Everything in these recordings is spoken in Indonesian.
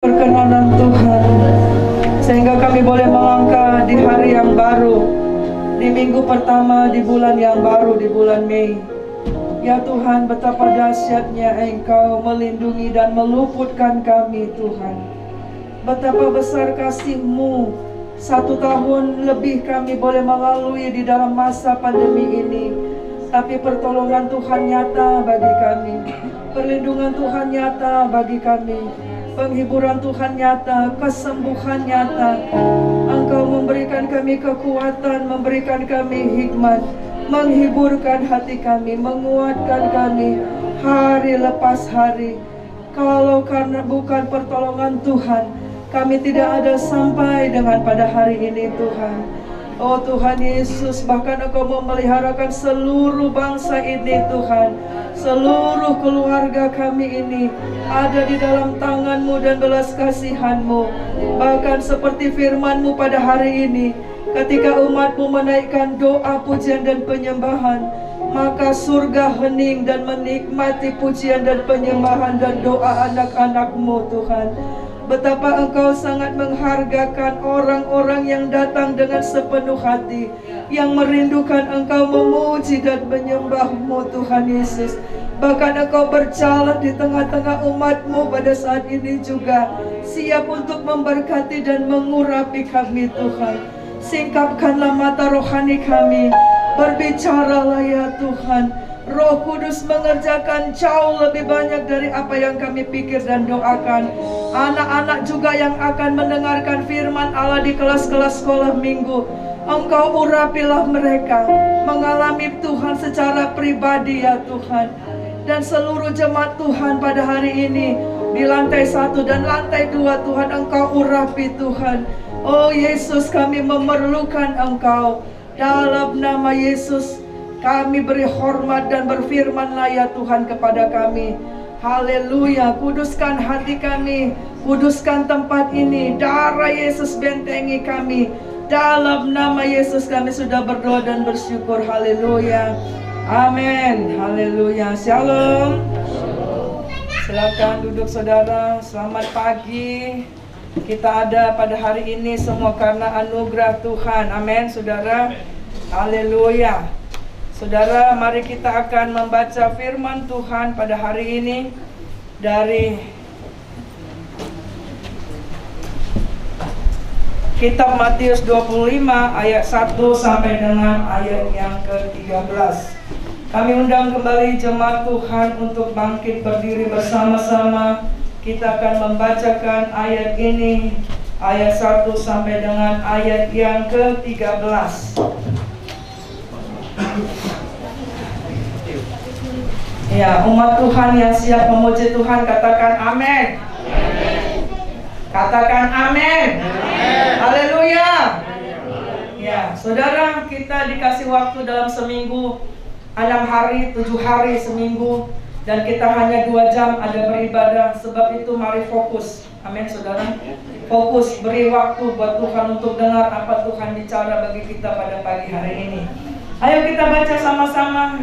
Perkenanan Tuhan, sehingga kami boleh melangkah di hari yang baru, di minggu pertama di bulan yang baru, di bulan Mei. Ya Tuhan, betapa dahsyatnya Engkau melindungi dan meluputkan kami Tuhan. Betapa besar kasih-Mu, 1 tahun lebih kami boleh melalui di dalam masa pandemi ini. Tapi pertolongan Tuhan nyata bagi kami, perlindungan Tuhan nyata bagi kami, penghiburan Tuhan nyata, kesembuhan nyata. Engkau memberikan kami kekuatan, memberikan kami hikmat, menghiburkan hati kami, menguatkan kami hari lepas hari. Kalau karena bukan pertolongan Tuhan, kami tidak ada sampai dengan pada hari ini Tuhan. Oh Tuhan Yesus, bahkan Engkau memeliharakan seluruh bangsa ini Tuhan. Seluruh keluarga kami ini ada di dalam tangan-Mu dan belas kasihan-Mu. Bahkan seperti firman-Mu pada hari ini, ketika umat-Mu menaikkan doa, pujian dan penyembahan, maka surga hening dan menikmati pujian dan penyembahan dan doa anak-anak-Mu Tuhan. Betapa Engkau sangat menghargakan orang-orang yang datang dengan sepenuh hati, yang merindukan Engkau, memuji dan menyembah-Mu Tuhan Yesus. Bahkan Engkau berjalan di tengah-tengah umat-Mu pada saat ini juga, siap untuk memberkati dan mengurapi kami Tuhan. Singkapkanlah mata rohani kami, berbicaralah ya Tuhan. Roh Kudus mengerjakan jauh lebih banyak dari apa yang kami pikir dan doakan. Anak-anak juga yang akan mendengarkan firman Allah di kelas-kelas sekolah minggu, Engkau urapilah mereka, mengalami Tuhan secara pribadi ya Tuhan. Dan seluruh jemaat Tuhan pada hari ini, di lantai 1 dan lantai 2 Tuhan, Engkau urapi Tuhan. Oh Yesus, kami memerlukan Engkau. Dalam nama Yesus kami beri hormat dan berfirmanlah ya Tuhan kepada kami. Haleluya, kuduskan hati kami, kuduskan tempat ini. Darah Yesus bentengi kami. Dalam nama Yesus kami sudah berdoa dan bersyukur. Haleluya, amin. Haleluya, shalom. Silakan duduk saudara. Selamat pagi. Kita ada pada hari ini semua karena anugerah Tuhan. Amin saudara. Haleluya. Saudara, mari kita akan membaca firman Tuhan pada hari ini dari Kitab Matius 25 ayat 1 sampai dengan ayat yang ke-13. Kami undang kembali jemaat Tuhan untuk bangkit berdiri bersama-sama. Kita akan membacakan ayat ini, ayat 1 sampai dengan ayat yang ke-13. Ya, umat Tuhan yang siap memuji Tuhan katakan amin. Katakan amin. Haleluya. Ya, saudara, kita dikasih waktu dalam seminggu 6 hari, 7 hari seminggu, dan kita hanya 2 jam ada beribadah. Sebab itu mari fokus. Amin saudara. Fokus, beri waktu buat Tuhan untuk dengar apa Tuhan bicara bagi kita pada pagi hari ini. Ayo kita baca sama-sama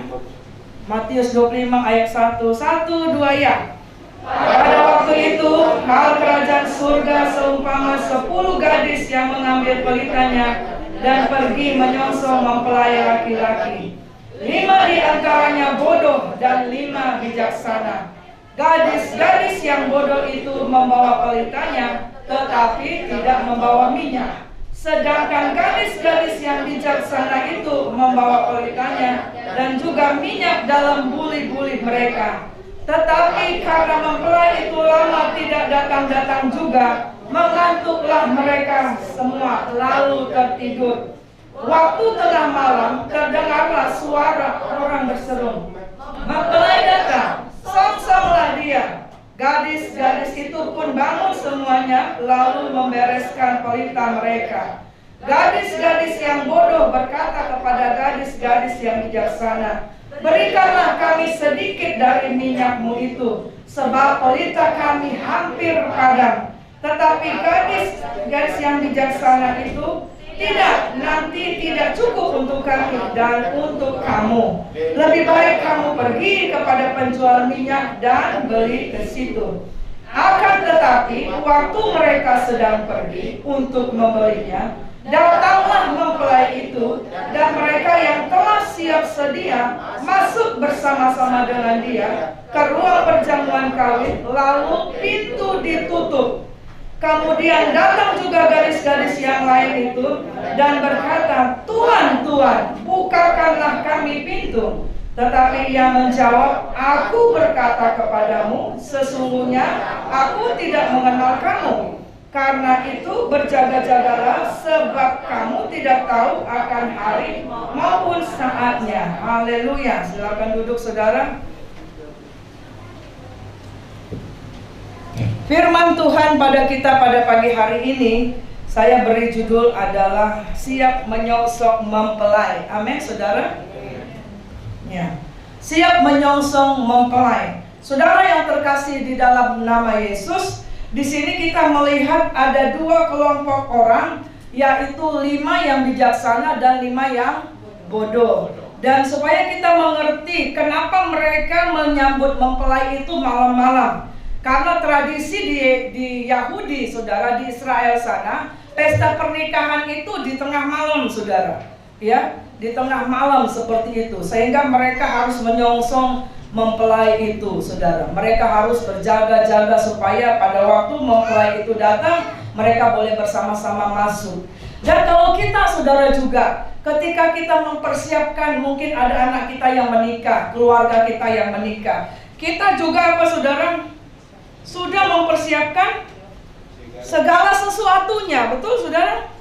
Matius 25 ayat 1. 1, 2 ya. Pada waktu itu hal kerajaan surga seumpama 10 gadis yang mengambil pelitanya dan pergi menyongsong mempelai laki-laki. 5 di antaranya bodoh dan 5 bijaksana. Gadis-gadis yang bodoh itu membawa pelitanya, tetapi tidak membawa minyak. Sedangkan gadis-gadis yang bijaksana itu membawa pelitanya dan juga minyak dalam buli-buli mereka. Tetapi karena mempelai itu lama tidak datang-datang juga, mengantuklah mereka semua lalu tertidur. Waktu tengah malam terdengarlah suara orang berseru, "Mempelai datang, songsonglah dia." Gadis-gadis itu pun bangun semuanya lalu membereskan pelita mereka. Gadis-gadis yang bodoh berkata kepada gadis-gadis yang bijaksana, "Berikanlah kami sedikit dari minyakmu itu, sebab pelita kami hampir padam." Tetapi gadis-gadis yang bijaksana itu, "Tidak, nanti tidak cukup untuk kami dan untuk kamu. Lebih baik kamu pergi kepada penjual minyak dan beli ke situ." Akan tetapi waktu mereka sedang pergi untuk membelinya, datanglah mempelai itu, dan mereka yang telah siap sedia masuk bersama-sama dengan dia ke ruang perjamuan kawin, lalu pintu ditutup. Kemudian datang juga gadis-gadis yang lain itu dan berkata, "Tuan, Tuan, bukakanlah kami pintu." Tetapi ia menjawab, "Aku berkata kepadamu, sesungguhnya aku tidak mengenal kamu. Karena itu berjaga-jagalah, sebab kamu tidak tahu akan hari maupun saatnya." Haleluya. Silakan duduk, saudara. Firman Tuhan pada kita pada pagi hari ini, saya beri judul adalah siap menyongsong mempelai. Amin, saudara. Ya. Siap menyongsong mempelai. Saudara yang terkasih di dalam nama Yesus, di sini kita melihat ada dua kelompok orang, yaitu 5 yang bijaksana dan 5 yang bodoh. Dan supaya kita mengerti kenapa mereka menyambut mempelai itu malam-malam. Karena tradisi di Yahudi, saudara, di Israel sana, pesta pernikahan itu di tengah malam, saudara. Ya, di tengah malam seperti itu. Sehingga mereka harus menyongsong mempelai itu, saudara. Mereka harus berjaga-jaga supaya pada waktu mempelai itu datang, mereka boleh bersama-sama masuk. Dan kalau kita, saudara, juga ketika kita mempersiapkan, mungkin ada anak kita yang menikah, keluarga kita yang menikah, kita juga apa, saudara, sudah mempersiapkan segala sesuatunya, betul, saudara?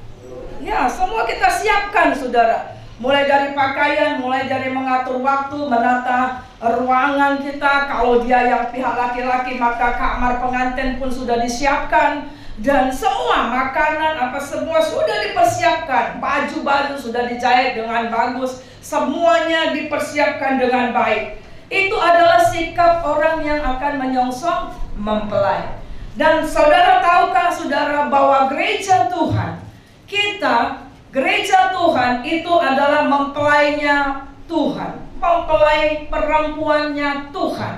Ya, semua kita siapkan, saudara. Mulai dari pakaian, mulai dari mengatur waktu, menata ruangan kita. Kalau dia yang pihak laki-laki, maka kamar pengantin pun sudah disiapkan. Dan semua makanan, apa semua sudah dipersiapkan. Baju-baju sudah dijahit dengan bagus. Semuanya dipersiapkan dengan baik. Itu adalah sikap orang yang akan menyongsong mempelai. Dan saudara tahukah, saudara, bahwa gereja Tuhan, kita, gereja Tuhan itu adalah mempelainya Tuhan, mempelai perempuannya Tuhan.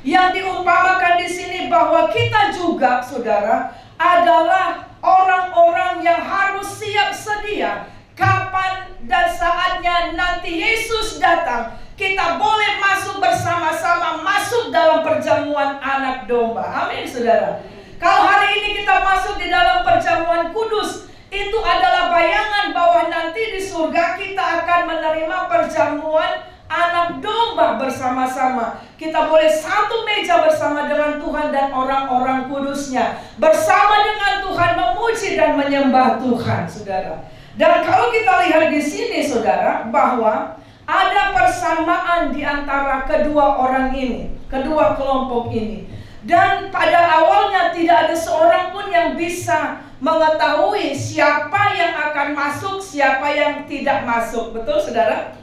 Yang diumpamakan di sini bahwa kita juga, saudara, adalah orang-orang yang harus siap sedia. Kapan dan saatnya nanti Yesus datang, kita boleh masuk bersama-sama, masuk dalam perjamuan anak domba. Amin, saudara. Kalau hari ini kita masuk di dalam perjamuan kudus, itu adalah bayangan bahwa nanti di surga kita akan menerima perjamuan anak domba bersama-sama. Kita boleh satu meja bersama dengan Tuhan dan orang-orang kudusnya, bersama dengan Tuhan memuji dan menyembah Tuhan, saudara. Dan kalau kita lihat di sini, saudara, bahwa ada persamaan di antara kedua orang ini, kedua kelompok ini. Dan pada awalnya tidak ada seorang pun yang bisa mengetahui siapa yang akan masuk, siapa yang tidak masuk. Betul, saudara?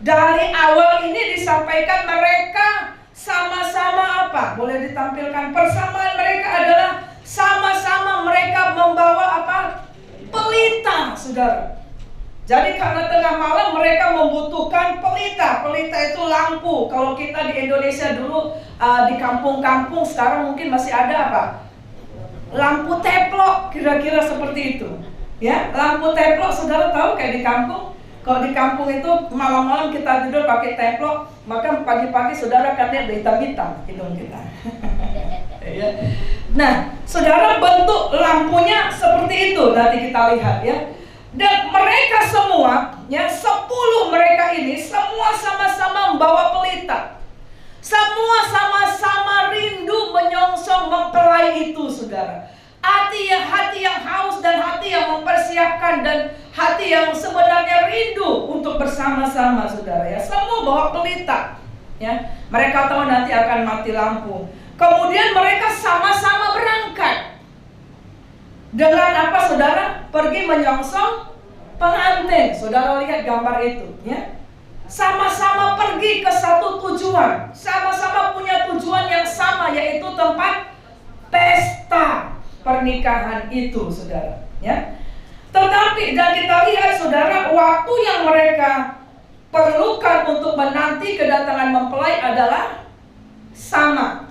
Dari awal ini disampaikan mereka sama-sama apa? Boleh ditampilkan persamaan mereka adalah sama-sama mereka membawa apa? Pelita, saudara. Jadi karena tengah malam mereka membutuhkan pelita. Pelita itu lampu. Kalau kita di Indonesia dulu di kampung-kampung, sekarang mungkin masih ada apa? Lampu teplok, kira-kira seperti itu. Ya, lampu teplok, saudara tahu kayak di kampung. Kalau di kampung itu malam-malam kita tidur pakai teplok, maka pagi-pagi saudara akan lihat hitam-hitam hidung kita. Nah, saudara, bentuk lampunya seperti itu. Nanti kita lihat ya. Dan mereka semua, ya 10 mereka ini semua sama-sama membawa pelita. Semua sama-sama rindu menyongsong mempelai itu, saudara. Hati yang haus dan hati yang mempersiapkan dan hati yang sebenarnya rindu untuk bersama-sama, saudara ya. Semua bawa pelita, ya. Mereka tahu nanti akan mati lampu. Kemudian mereka sama-sama berangkat. Dengan apa, saudara? Pergi menyongsong pengantin. Saudara lihat gambar itu, ya. Sama-sama pergi ke satu tujuan. Sama-sama punya tujuan yang sama, yaitu tempat pesta pernikahan itu, saudara, ya. Tetapi dan kita lihat, saudara, waktu yang mereka perlukan untuk menanti kedatangan mempelai adalah sama.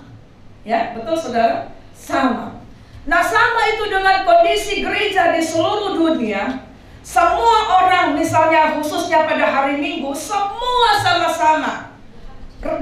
Ya, betul, saudara? sama. Nah, sama itu dengan kondisi gereja di seluruh dunia. Semua orang, misalnya khususnya pada hari Minggu, semua sama-sama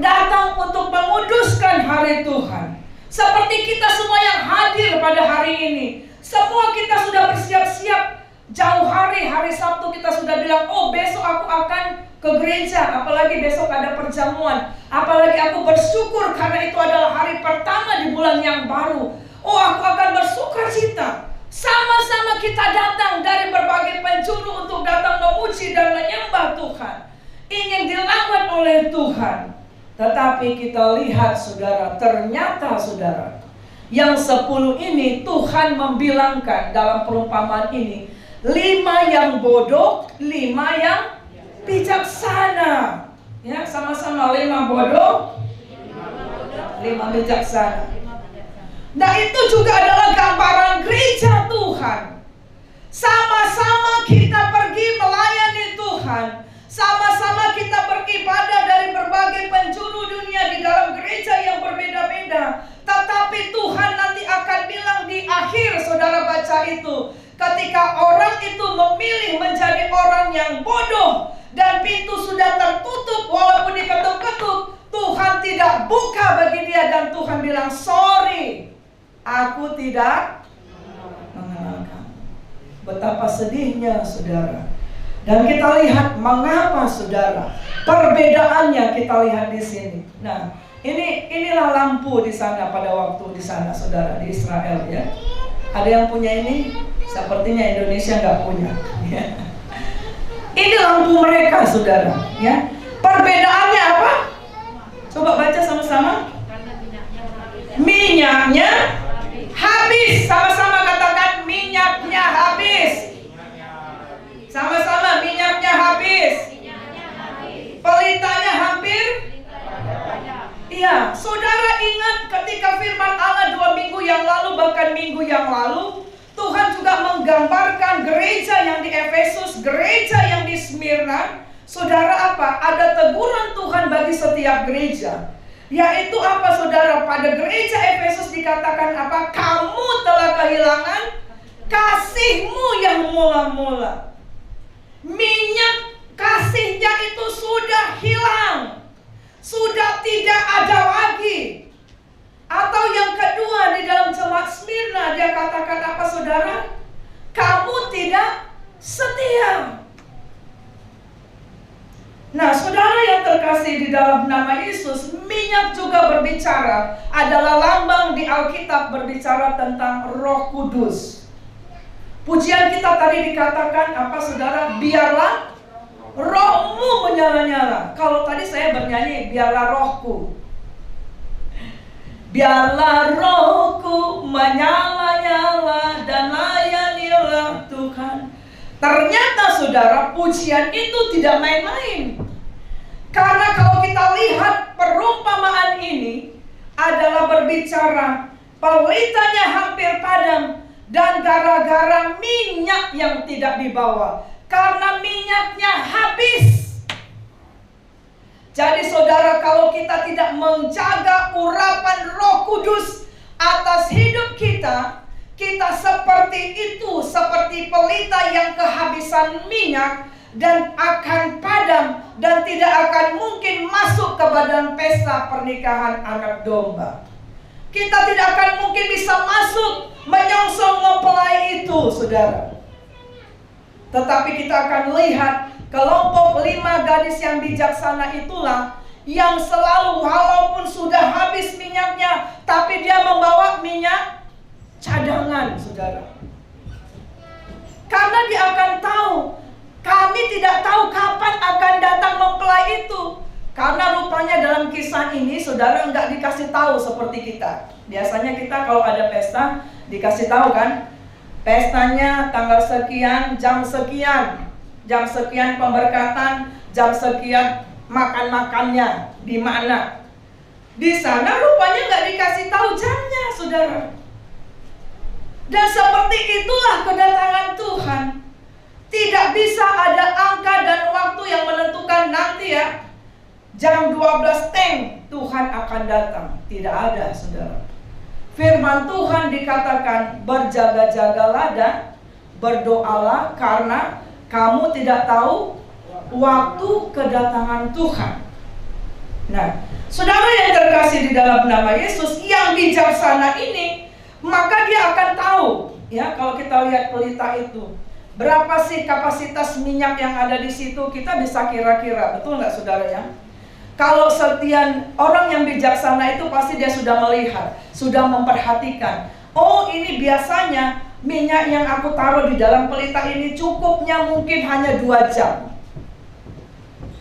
datang untuk menguduskan hari Tuhan. Seperti kita semua yang hadir pada hari ini, semua kita sudah bersiap-siap. Jauh hari Sabtu kita sudah bilang, oh besok aku akan ke gereja, apalagi besok ada perjamuan, apalagi aku bersyukur karena itu adalah hari pertama di bulan yang baru. Oh, aku akan bersuka cita. Sama-sama kita datang dari berbagai penjuru untuk datang memuji dan menyembah Tuhan, ingin dirawat oleh Tuhan. Tetapi kita lihat saudara, ternyata saudara, yang 10 ini Tuhan membilangkan dalam perumpamaan ini, 5 yang bodoh, 5 yang bijaksana. Ya, sama-sama 5 bodoh, 5 bijaksana. Nah, itu juga adalah gambaran gereja Tuhan. Sama-sama kita pergi melayani Tuhan, sama-sama kita beribadah dari berbagai penjuru dunia di dalam gereja yang berbeda-beda. Tetapi Tuhan nanti akan bilang di akhir, saudara baca itu, ketika orang itu memilih menjadi orang yang bodoh dan pintu sudah tertutup walaupun diketuk-ketuk, Tuhan tidak buka bagi dia dan Tuhan bilang, sorry, aku tidak mengenal kamu. Betapa sedihnya saudara. Dan kita lihat mengapa saudara, perbedaannya kita lihat di sini. Nah, inilah lampu di sana pada waktu di sana saudara, di Israel ya. Ada yang punya ini? Sepertinya Indonesia nggak punya. Ini lampu mereka saudara ya. Perbedaannya apa? Coba baca sama-sama. Minyaknya habis. Sama-sama katakan minyaknya habis. Sama-sama minyaknya habis. Pelitanya hampir. Iya, saudara ingat ketika firman Allah 2 minggu yang lalu, bahkan minggu yang lalu, Tuhan juga menggambarkan gereja yang di Efesus, gereja yang di Smyrna. Saudara apa? Ada teguran Tuhan bagi setiap gereja. Yaitu apa saudara? Pada gereja Efesus dikatakan apa? Kamu telah kehilangan kasihmu yang mula-mula. Minyak kasihnya itu sudah hilang, sudah tidak ada lagi. Atau yang kedua di dalam jemaat Smyrna dia katakan apa saudara? Kamu tidak setia. Nah saudara yang terkasih di dalam nama Yesus, minyak juga berbicara, adalah lambang di Alkitab berbicara tentang Roh Kudus. Pujian kita tadi dikatakan apa saudara? Biarlah rohmu menyala-nyala. Kalau tadi saya bernyanyi, biarlah rohku. Biarlah rohku menyala-nyala dan layanilah Tuhan. Ternyata saudara, pujian itu tidak main-main. Karena kalau kita lihat perumpamaan ini adalah berbicara pelitanya hampir padam. Dan gara-gara minyak yang tidak dibawa, karena minyaknya habis. Jadi saudara, kalau kita tidak menjaga urapan Roh Kudus atas hidup kita, kita seperti itu, seperti pelita yang kehabisan minyak dan akan padam dan tidak akan mungkin masuk ke badan pesta pernikahan anak domba. Kita tidak akan mungkin bisa masuk menyongsong mempelai itu, saudara. Tetapi kita akan lihat kelompok 5 gadis yang bijaksana itulah yang selalu walaupun sudah habis minyaknya, tapi dia membawa minyak cadangan, saudara. Karena dia akan tahu, kami tidak tahu kapan akan datang mempelai itu. Karena rupanya dalam kisah ini saudara nggak dikasih tahu seperti kita. Biasanya kita kalau ada pesta dikasih tahu kan, pestanya tanggal sekian, jam sekian pemberkatan, jam sekian makan-makannya di mana. Di sana rupanya nggak dikasih tahu jamnya, saudara. Dan seperti itulah kedatangan Tuhan. Tidak bisa ada angka dan waktu yang menentukan nanti ya, jam 12 Tuhan akan datang. Tidak ada, saudara. Firman Tuhan dikatakan, berjaga-jagalah dan berdoalah karena kamu tidak tahu waktu kedatangan Tuhan. Nah, saudara yang terkasih di dalam nama Yesus, yang bijaksana ini, maka dia akan tahu, ya, kalau kita lihat pelita itu, berapa sih kapasitas minyak yang ada di situ, kita bisa kira-kira, betul nggak saudara ya? Kalau setiap orang yang bijaksana itu pasti dia sudah melihat, sudah memperhatikan. Oh, ini biasanya minyak yang aku taruh di dalam pelita ini cukupnya mungkin hanya 2 jam.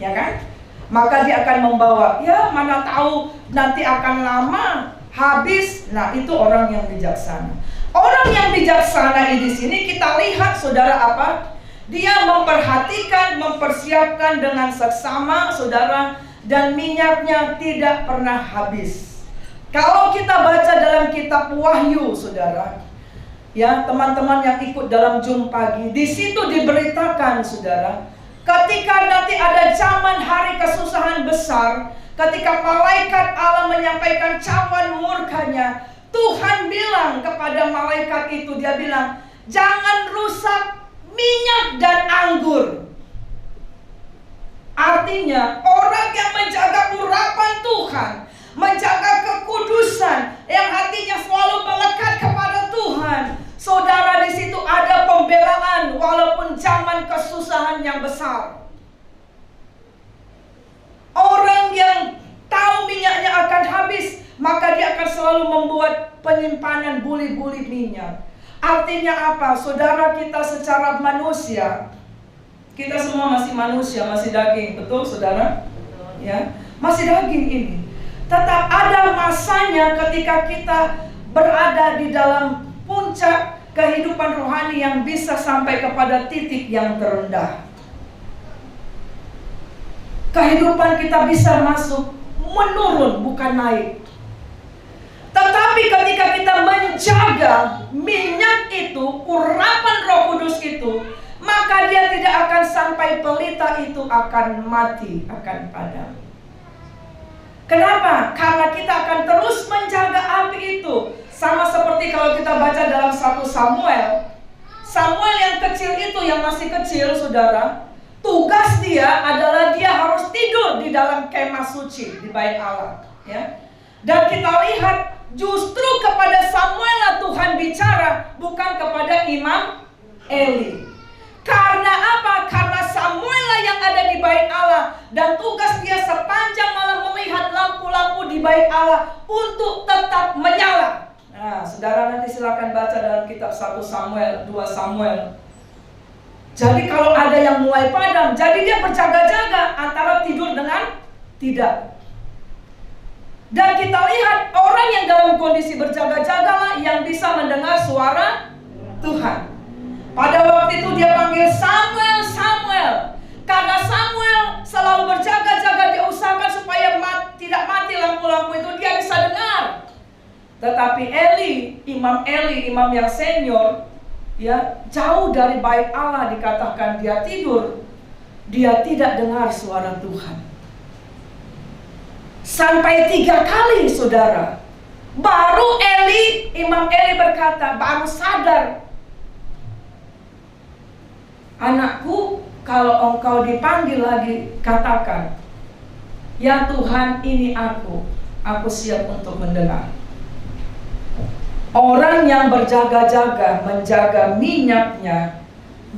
Ya kan? Maka dia akan membawa, ya mana tahu nanti akan lama, habis. Nah, itu orang yang bijaksana. Orang yang bijaksana di sini kita lihat saudara apa? Dia memperhatikan, mempersiapkan dengan seksama saudara, dan minyaknya tidak pernah habis. Kalau kita baca dalam kitab Wahyu saudara, ya teman-teman yang ikut dalam Jum pagi, di situ diberitakan saudara, ketika nanti ada zaman hari kesusahan besar, ketika malaikat Allah menyampaikan cawan murkanya, Tuhan bilang kepada malaikat itu, dia bilang, jangan rusak minyak dan anggur. Artinya orang yang menjaga urapan Tuhan, menjaga kekudusan, yang hatinya selalu melekat kepada Tuhan, saudara, di situ ada pembelaan walaupun zaman kesusahan yang besar. Orang yang tahu minyaknya akan habis, maka dia akan selalu membuat penyimpanan buli-buli minyak. Artinya apa? Saudara, kita secara manusia, kita semua masih manusia, masih daging, betul saudara? Ya, masih daging ini. Tetap ada masanya ketika kita berada di dalam puncak kehidupan rohani yang bisa sampai kepada titik yang terendah. Kehidupan kita bisa masuk, menurun, bukan naik. Tetapi ketika kita menjaga minyak itu, urapan Roh Kudus itu, maka dia tidak akan sampai pelita itu akan mati, akan padam. Kenapa? Karena kita akan terus menjaga api itu. Sama seperti kalau kita baca dalam 1 Samuel. Samuel yang kecil itu, yang masih kecil saudara, tugas dia adalah dia harus tidur di dalam kemah suci di bait Allah, ya. Dan kita lihat justru kepada Samuel lah Tuhan bicara, bukan kepada Imam Eli. Karena apa? Karena Samuel lah yang ada di bait Allah, dan tugas dia sepanjang malam melihat lampu-lampu di bait Allah untuk tetap menyala. Nah, saudara nanti silakan baca dalam kitab 1 Samuel, 2 Samuel. Jadi kalau ada yang mulai padam, jadi dia berjaga-jaga antara tidur dengan tidak. Dan kita lihat orang yang dalam kondisi berjaga-jaga yang bisa mendengar suara Tuhan. Pada waktu itu dia panggil Samuel, Samuel. Karena Samuel selalu berjaga-jaga, dia usahakan supaya tidak mati lampu-lampu itu, dia bisa dengar. Tetapi Eli, imam yang senior, ya, jauh dari bait Allah, dikatakan dia tidur. Dia tidak dengar suara Tuhan. Sampai 3 kali saudara, baru Imam Eli berkata, baru sadar, anakku, kalau engkau dipanggil lagi, katakan, ya Tuhan, ini aku siap untuk mendengar. Orang yang berjaga-jaga, menjaga minyaknya,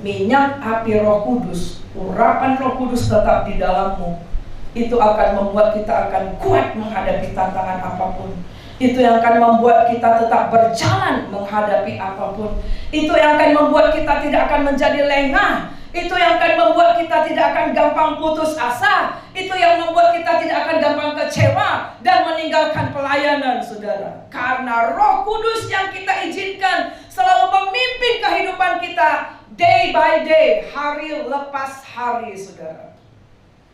minyak api Roh Kudus, urapan Roh Kudus tetap di dalammu, itu akan membuat kita akan kuat menghadapi tantangan apapun. Itu yang akan membuat kita tetap berjalan menghadapi apapun. Itu yang akan membuat kita tidak akan menjadi lengah. Itu yang akan membuat kita tidak akan gampang putus asa. Itu yang membuat kita tidak akan gampang kecewa dan meninggalkan pelayanan, saudara. Karena Roh Kudus yang kita izinkan selalu memimpin kehidupan kita day by day, hari lepas hari, saudara.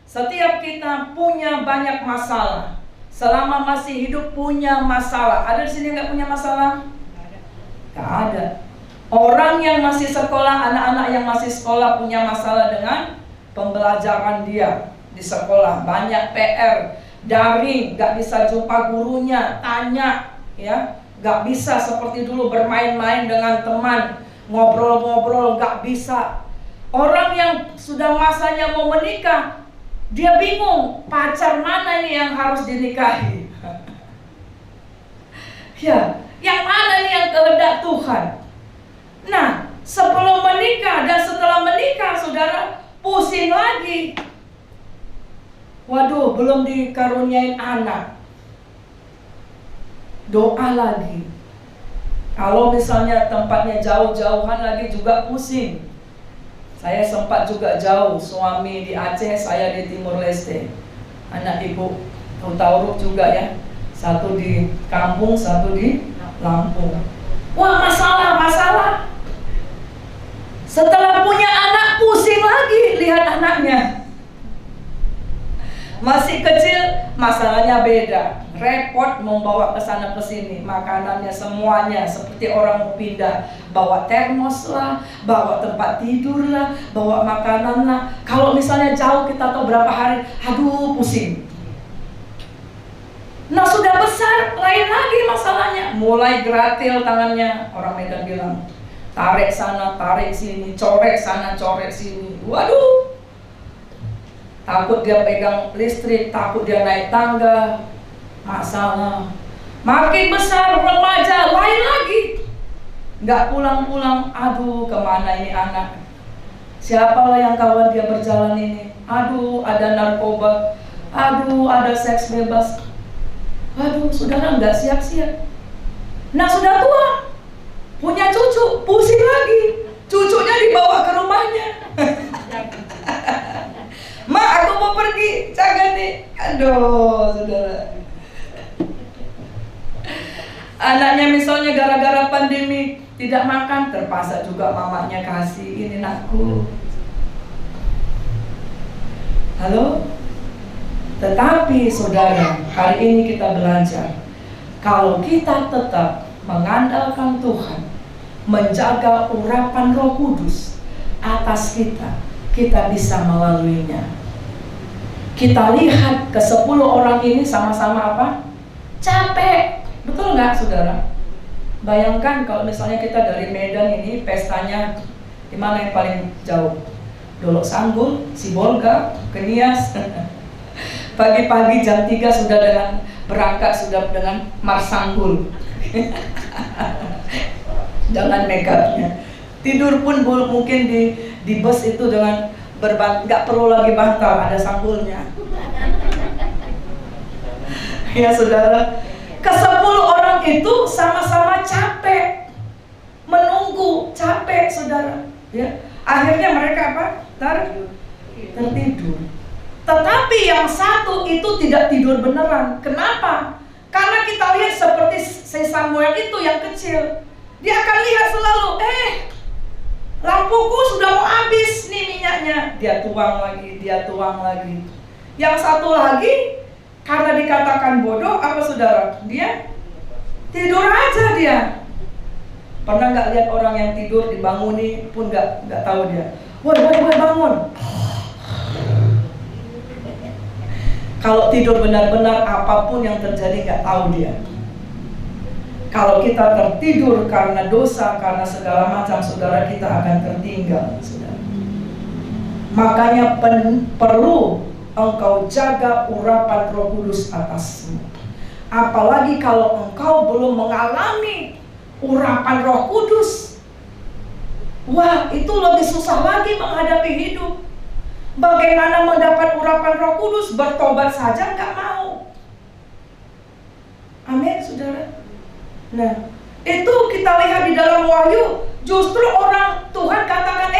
Setiap kita punya banyak masalah. Selama masih hidup punya masalah. Ada di sini nggak punya masalah? Nggak ada. Orang yang masih sekolah, anak-anak yang masih sekolah punya masalah dengan pembelajaran dia di sekolah. Banyak PR, daring, nggak bisa jumpa gurunya, tanya, ya, Gak bisa seperti dulu bermain-main dengan teman, ngobrol-ngobrol, gak bisa. Orang yang sudah masanya mau menikah, dia bingung pacar mana nih yang harus dinikahi. Ya, yang mana nih yang kehendak Tuhan. Nah, sebelum menikah dan setelah menikah, saudara, pusing lagi. Waduh, belum dikaruniain anak, doa lagi. Kalau misalnya tempatnya jauh-jauhan lagi juga pusing. Saya sempat juga jauh, suami di Aceh, saya di Timur Leste. Anak ibu tahu juga ya, satu di kampung, satu di Lampung. Wah, masalah. Setelah punya anak, pusing lagi lihat anaknya. Masih kecil, masalahnya beda. Repot membawa ke sana ke sini, makanannya semuanya seperti orang mau pindah. Bawa termos lah, bawa tempat tidur lah, bawa makanan lah. Kalau misalnya jauh kita tahu berapa hari, aduh pusing. Nah, sudah besar, lain lagi masalahnya. Mulai gratil tangannya, orang Medan bilang. Tarik sana, tarik sini, corek sana, corek sini. Waduh. Takut dia pegang listrik, takut dia naik tangga. Masalah. Makin besar, remaja, lain lagi. Nggak pulang-pulang, aduh kemana ini anak. Siapalah yang kawan dia berjalan ini. Aduh, ada narkoba. Aduh, ada seks bebas. Aduh, saudara nggak siap-siap. Nah, sudah tua, punya cucu, pusing lagi. Cucunya dibawa ke rumahnya. Ma, aku mau pergi, jangan nih. Aduh, saudara. Anaknya misalnya gara-gara pandemi tidak makan, terpaksa juga mamanya kasih, ini nakku. Halo? Tetapi saudara, hari ini kita belajar, kalau kita tetap mengandalkan Tuhan, menjaga urapan Roh Kudus atas kita, kita bisa melaluinya. Kita lihat ke 10 orang ini sama-sama apa? Capek. Betul nggak, saudara? Bayangkan kalau misalnya kita dari Medan ini, pestanya di mana yang paling jauh? Dolok Sanggul, Sibolga, ke Nias. Pagi-pagi jam 3 sudah dengan berangkat, sudah dengan Marsanggul. Jangan make up-nya. Tidur pun mungkin di bus itu dengan nggak perlu lagi bantal, ada sanggulnya. Ya saudara, ke-10 orang itu sama-sama capek, menunggu, capek saudara. Ya, akhirnya mereka apa? Tertidur. Tetapi yang satu itu tidak tidur beneran. Kenapa? Karena kita lihat seperti si Samuel itu yang kecil, dia akan lihat selalu, lampuku sudah mau habis nih minyaknya. Dia tuang lagi. Yang satu lagi, karena dikatakan bodoh, apa saudara? Dia tidur aja dia. Pernah nggak lihat orang yang tidur dibanguni pun nggak tahu dia. Woi bangun. Kalau tidur benar-benar apapun yang terjadi nggak tahu dia. Kalau kita tertidur karena dosa, karena segala macam, saudara, kita akan tertinggal, saudara. Makanya perlu engkau jaga urapan Roh Kudus atasmu. Apalagi kalau engkau belum mengalami urapan Roh Kudus. Wah, itu lebih susah lagi menghadapi hidup. Bagaimana mendapat urapan Roh Kudus? Bertobat saja nggak mau. Amin, saudara. Nah, itu kita lihat di dalam Wahyu, justru orang Tuhan katakan,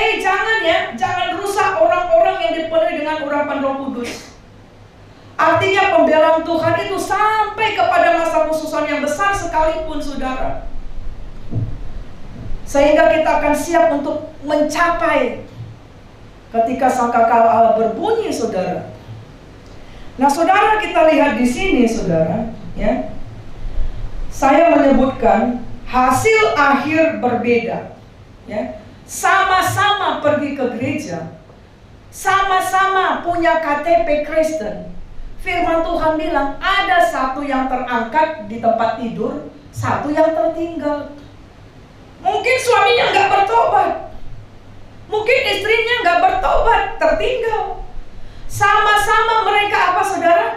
jangan rusak orang-orang yang dipenuhi dengan urapan Roh Kudus. Artinya pembelaan Tuhan itu sampai kepada masa khususan yang besar sekalipun, saudara. Sehingga kita akan siap untuk mencapai ketika sangkakala Allah berbunyi, saudara. Nah, saudara, kita lihat di sini, saudara, ya. Saya menyebutkan hasil akhir berbeda, ya. Sama-sama pergi ke gereja, sama-sama punya KTP Kristen. Firman Tuhan bilang ada satu yang terangkat di tempat tidur, satu yang tertinggal. Mungkin suaminya nggak bertobat, mungkin istrinya nggak bertobat, tertinggal. Sama-sama mereka apa saudara?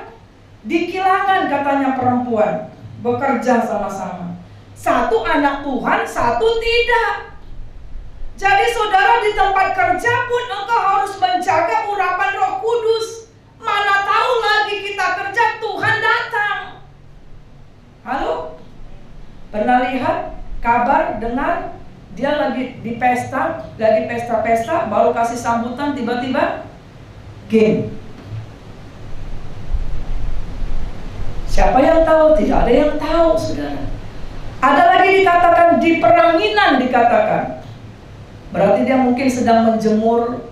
Di kilangan katanya perempuan, bekerja sama-sama. Satu anak Tuhan, satu tidak. Jadi saudara, di tempat kerja pun engkau harus menjaga urapan Roh Kudus. Mana tahu lagi kita kerja, Tuhan datang. Halo? Pernah lihat, kabar, dengar, dia lagi di pesta, lagi pesta-pesta, baru kasih sambutan, tiba-tiba game. Siapa yang tahu? Tidak ada yang tahu, saudara. Ada lagi dikatakan di peranginan dikatakan. Berarti dia mungkin sedang menjemur,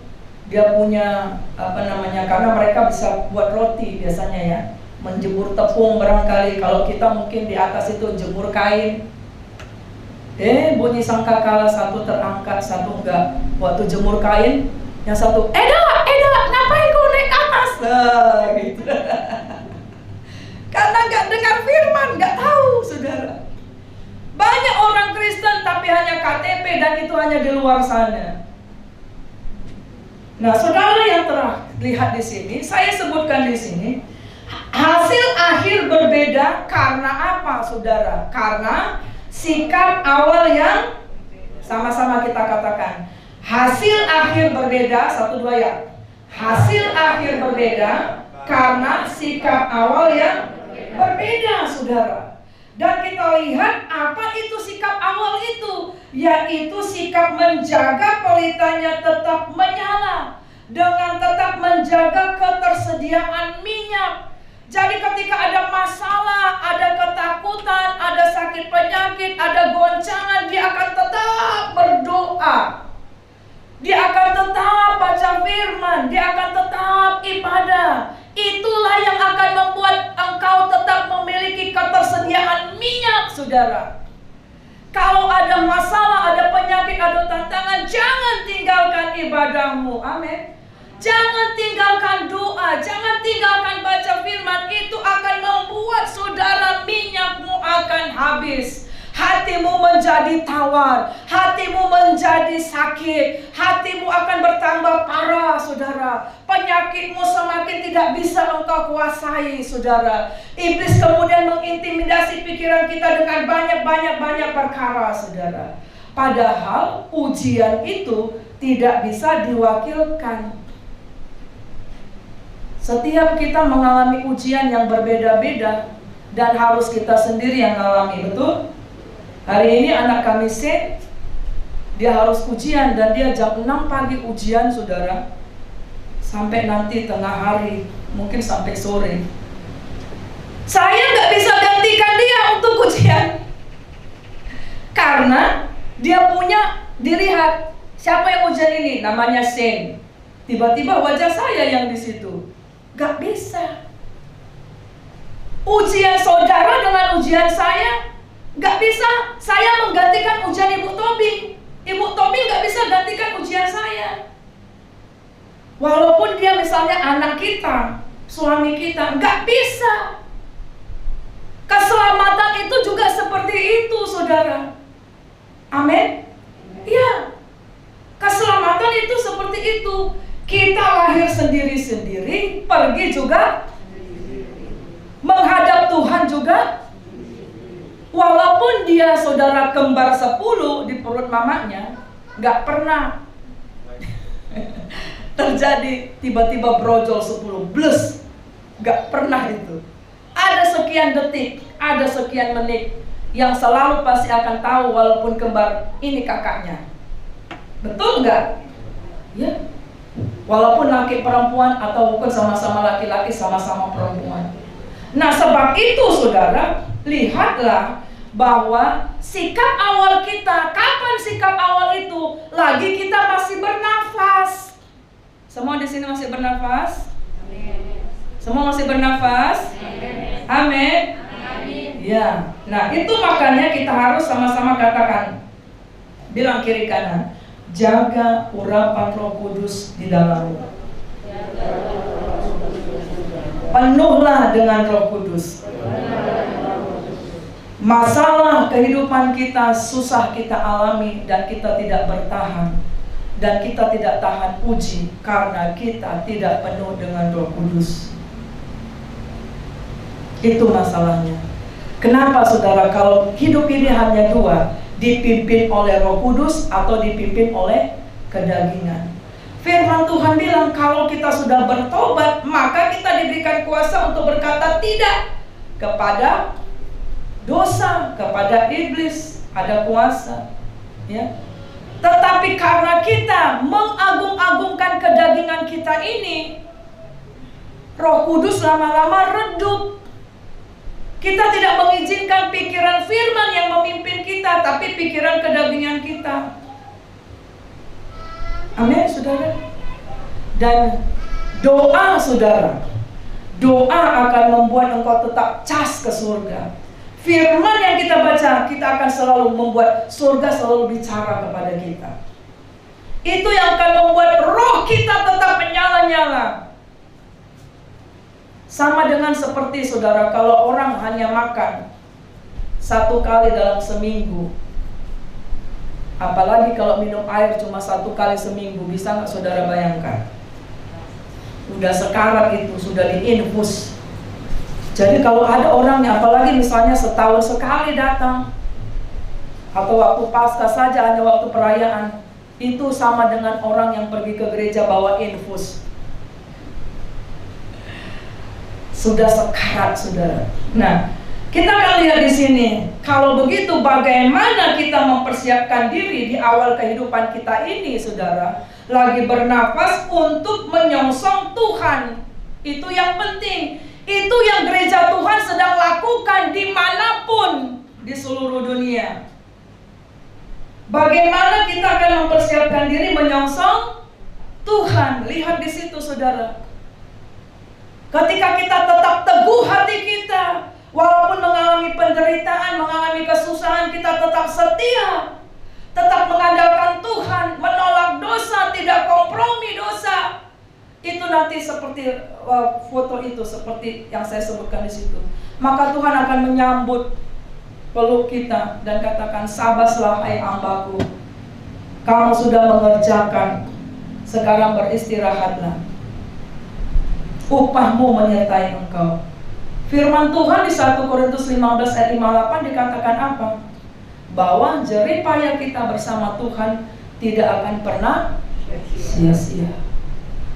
dia punya karena mereka bisa buat roti biasanya ya, menjemur tepung barangkali. Kalau kita mungkin di atas itu jemur kain. Bunyi sangkakala, satu terangkat, satu enggak. Waktu jemur kain, yang satu, Eda, ngapain kau naik ke atas? Gitu. Karena nggak dengar firman, nggak tahu, saudara. Banyak orang Kristen tapi hanya KTP dan itu hanya di luar sana. Nah, saudara yang terlihat di sini, saya sebutkan di sini, hasil akhir berbeda karena apa, saudara? Karena sikap awal yang sama-sama kita katakan. Hasil akhir berbeda, 1, 2 ya. Hasil akhir berbeda karena sikap awal yang berbeda, saudara. Dan kita lihat apa itu sikap awal itu, yaitu sikap menjaga pelitanya tetap menyala, dengan tetap menjaga ketersediaan minyak. Jadi ketika ada masalah, ada ketakutan, ada sakit penyakit, ada goncangan, dia akan tetap berdoa. Dia akan tetap baca firman, dia akan tetap ibadah. Itulah yang akan membuat engkau tetap memiliki ketersediaan minyak, saudara. Kalau ada masalah, ada penyakit, ada tantangan, jangan tinggalkan ibadahmu. Amin. Jangan tinggalkan doa, jangan tinggalkan baca firman. Itu akan membuat saudara minyakmu akan habis. Hatimu menjadi tawar, hatimu menjadi sakit, hatimu akan bertambah parah, saudara. Penyakitmu semakin tidak bisa engkau kuasai, saudara. Iblis kemudian mengintimidasi pikiran kita dengan banyak perkara, saudara. Padahal ujian itu tidak bisa diwakilkan. Setiap kita mengalami ujian yang berbeda-beda dan harus kita sendiri yang mengalami, betul? Hari ini anak kami Sen, dia harus ujian dan dia jam 6 pagi ujian, saudara, sampai nanti tengah hari, mungkin sampai sore. Saya nggak bisa gantikan dia untuk ujian karena dia punya, dilihat siapa yang ujian ini, namanya Sen. Tiba-tiba wajah saya yang di situ, nggak bisa. Ujian saudara dengan ujian saya nggak bisa saya menggantikan ujian Ibu Tobi. Ibu Tobi nggak bisa gantikan ujian saya. Walaupun dia misalnya anak kita, suami kita, nggak bisa. Keselamatan itu juga seperti itu, saudara. Amin. Iya. Keselamatan itu seperti itu. Kita lahir sendiri-sendiri, pergi juga, menghadap Tuhan juga. Walaupun dia saudara kembar 10 di perut mamanya, nggak pernah terjadi tiba-tiba brojol 10 blus, nggak pernah itu. Ada sekian detik, ada sekian menit yang selalu pasti akan tahu walaupun kembar ini kakaknya. Betul nggak? Ya. Walaupun laki perempuan atau bukan sama-sama laki-laki, sama-sama perempuan. Nah, sebab itu saudara, lihatlah bahwa sikap awal kita, kapan sikap awal itu? Lagi kita masih bernafas. Semua di sini masih bernafas? Amin. Semua masih bernafas? Amin. Amin. Ya. Nah, itu makanya kita harus sama-sama katakan, bilang kiri kanan, jaga urapan Roh Kudus di dalammu. Penuhlah dengan Roh Kudus. Masalah kehidupan kita susah kita alami dan kita tidak bertahan. Dan kita tidak tahan uji karena kita tidak penuh dengan Roh Kudus. Itu masalahnya. Kenapa saudara, kalau hidup ini hanya dua, dipimpin oleh Roh Kudus atau dipimpin oleh kedagingan? Firman Tuhan bilang kalau kita sudah bertobat, maka kita diberikan kuasa untuk berkata tidak kepada dosa, kepada iblis. Ada kuasa, ya. Tetapi karena kita mengagung-agungkan kedagingan kita ini, Roh Kudus lama-lama redup. Kita tidak mengizinkan pikiran firman yang memimpin kita, tapi pikiran kedagingan kita. Amin, saudara. Dan doa, saudara, doa akan membuat engkau tetap cas ke surga. Firman yang kita baca, kita akan selalu membuat surga selalu bicara kepada kita. Itu yang akan membuat roh kita tetap menyala-nyala. Sama dengan seperti saudara, kalau orang hanya makan 1 kali dalam seminggu, apalagi kalau minum air cuma 1 kali seminggu, bisa nggak saudara bayangkan? Udah sekarat itu, sudah diinfus. Jadi kalau ada orang yang apalagi misalnya setahun sekali datang, atau waktu Paskah saja hanya waktu perayaan, itu sama dengan orang yang pergi ke gereja bawa infus. Sudah sekarat, saudara. Nah, kita akan lihat di sini. Kalau begitu, bagaimana kita mempersiapkan diri di awal kehidupan kita ini, saudara? Lagi bernafas untuk menyongsong Tuhan. Itu yang penting. Itu yang gereja Tuhan sedang lakukan dimanapun di seluruh dunia. Bagaimana kita akan mempersiapkan diri menyongsong Tuhan? Lihat di situ, saudara. Ketika kita tetap teguh hati kita, walaupun mengalami penderitaan, mengalami kesusahan, kita tetap setia, tetap mengandalkan Tuhan, menolak dosa, tidak kompromi dosa. Itu nanti seperti foto itu, seperti yang saya sebutkan di situ. Maka Tuhan akan menyambut peluk kita dan katakan, "Sabaslah hai hambaku, kamu sudah mengerjakan, sekarang beristirahatlah. Upahmu menyertai engkau." Firman Tuhan di 1 Korintus 15 ayat 58 dikatakan apa? Bahwa jerih payah kita bersama Tuhan tidak akan pernah sia-sia.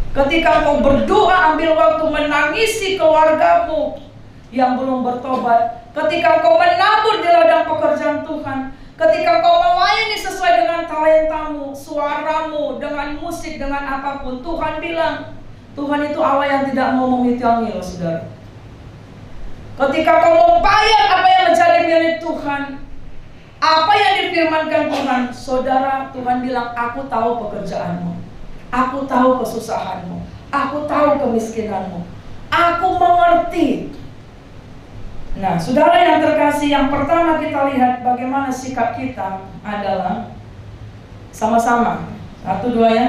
Ketika kau berdoa, ambil waktu menangisi keluargamu yang belum bertobat. Ketika kau menabur di ladang pekerjaan Tuhan. Ketika kau melayani sesuai dengan talentamu, suaramu, dengan musik, dengan apapun. Tuhan bilang, Tuhan itu Allah yang tidak mau menghitangi loh, saudara. Ketika kau membayar apa yang menjadi milik Tuhan, apa yang difirmankan Tuhan, saudara, Tuhan bilang, aku tahu pekerjaanmu, aku tahu kesusahanmu, aku tahu kemiskinanmu, aku mengerti. Nah, saudara yang terkasih, yang pertama kita lihat bagaimana sikap kita adalah sama-sama, 1, 2 ya,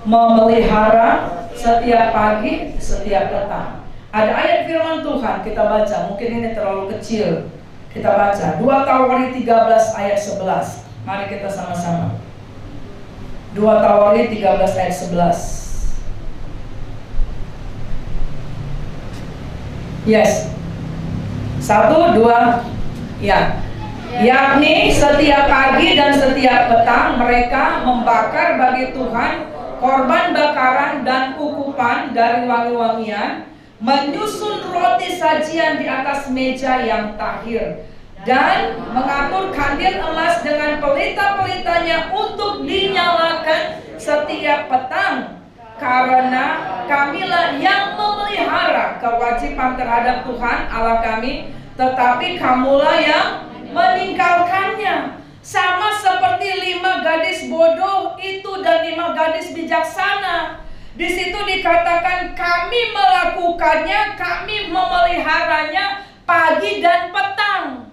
memelihara setiap pagi, setiap petang. Ada ayat firman Tuhan kita baca, mungkin ini terlalu kecil. Kita baca 2 Tawari 13 ayat 11. Mari kita sama-sama. 2 Tawari 13 ayat 11. Yes. 1, 2, ya. Yakni setiap pagi dan setiap petang mereka membakar bagi Tuhan korban bakaran dan ukupan dari wangi-wangian, menyusun roti sajian di atas meja yang tahir, dan mengatur kandil emas dengan pelita-pelitanya untuk dinyalakan setiap petang. Karena kamilah yang memelihara kewajiban terhadap Tuhan Allah kami, tetapi kamulah yang meninggalkannya. Sama seperti 5 gadis bodoh itu dan 5 gadis bijaksana. Di situ dikatakan kami melakukannya, kami memeliharanya pagi dan petang.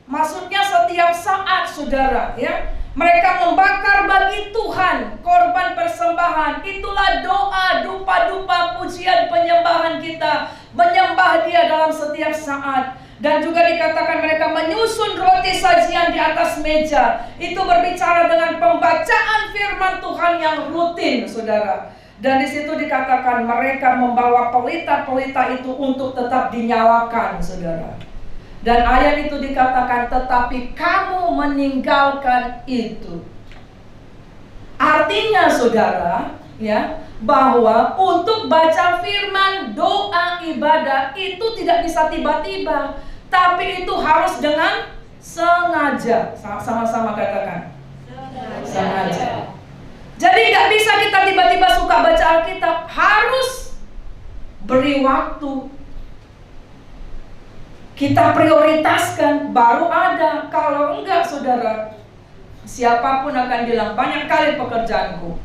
Maksudnya setiap saat, saudara, ya. Mereka membakar bagi Tuhan korban persembahan. Itulah doa, dupa-dupa, pujian, penyembahan kita. Menyembah Dia dalam setiap saat. Dan juga dikatakan mereka menyusun roti sajian di atas meja. Itu berbicara dengan pembacaan firman Tuhan yang rutin, saudara. Dan di situ dikatakan mereka membawa pelita-pelita itu untuk tetap dinyalakan, saudara. Dan ayat itu dikatakan, tetapi kamu meninggalkan itu. Artinya, saudara, ya, bahwa untuk baca firman, doa, ibadah itu tidak bisa tiba-tiba, tapi itu harus dengan sengaja. Sama-sama katakan, sengaja. Jadi nggak bisa kita tiba-tiba suka baca Alkitab, harus beri waktu. Kita prioritaskan, baru ada. Kalau enggak, saudara, siapapun akan bilang, banyak kali pekerjaanku.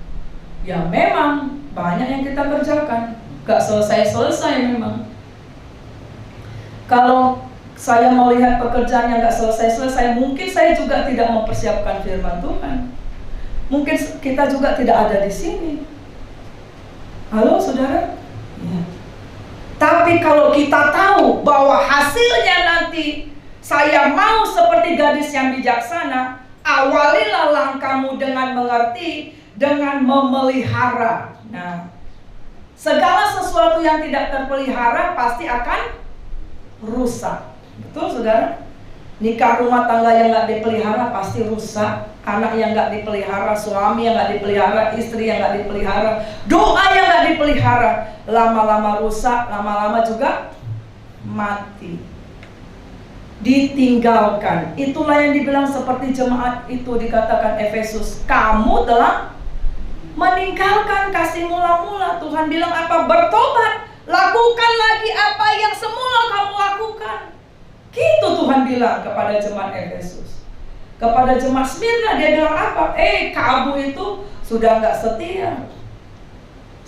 Ya memang banyak yang kita kerjakan, gak selesai-selesai memang. Kalau saya melihat pekerjaan yang gak selesai-selesai, mungkin saya juga tidak mempersiapkan firman Tuhan. Mungkin kita juga tidak ada di sini. Halo saudara? Ya. Tapi kalau kita tahu bahwa hasilnya nanti saya mau seperti gadis yang bijaksana, awalilah langkahmu dengan mengerti, dengan memelihara. Nah, segala sesuatu yang tidak terpelihara pasti akan rusak. Betul, saudara? Nikah rumah tangga yang gak dipelihara pasti rusak. Anak yang gak dipelihara, suami yang gak dipelihara, istri yang gak dipelihara, doa yang gak dipelihara, lama-lama rusak, lama-lama juga mati, ditinggalkan. Itulah yang dibilang seperti jemaat itu dikatakan Efesus, kamu telah meninggalkan kasih mula-mula. Tuhan bilang apa? Bertobat, lakukan lagi apa yang semula kamu lakukan. Gitu Tuhan bilang kepada jemaat Efesus. Kepada jemaat Smyrna dia bilang apa? Kamu itu sudah gak setia.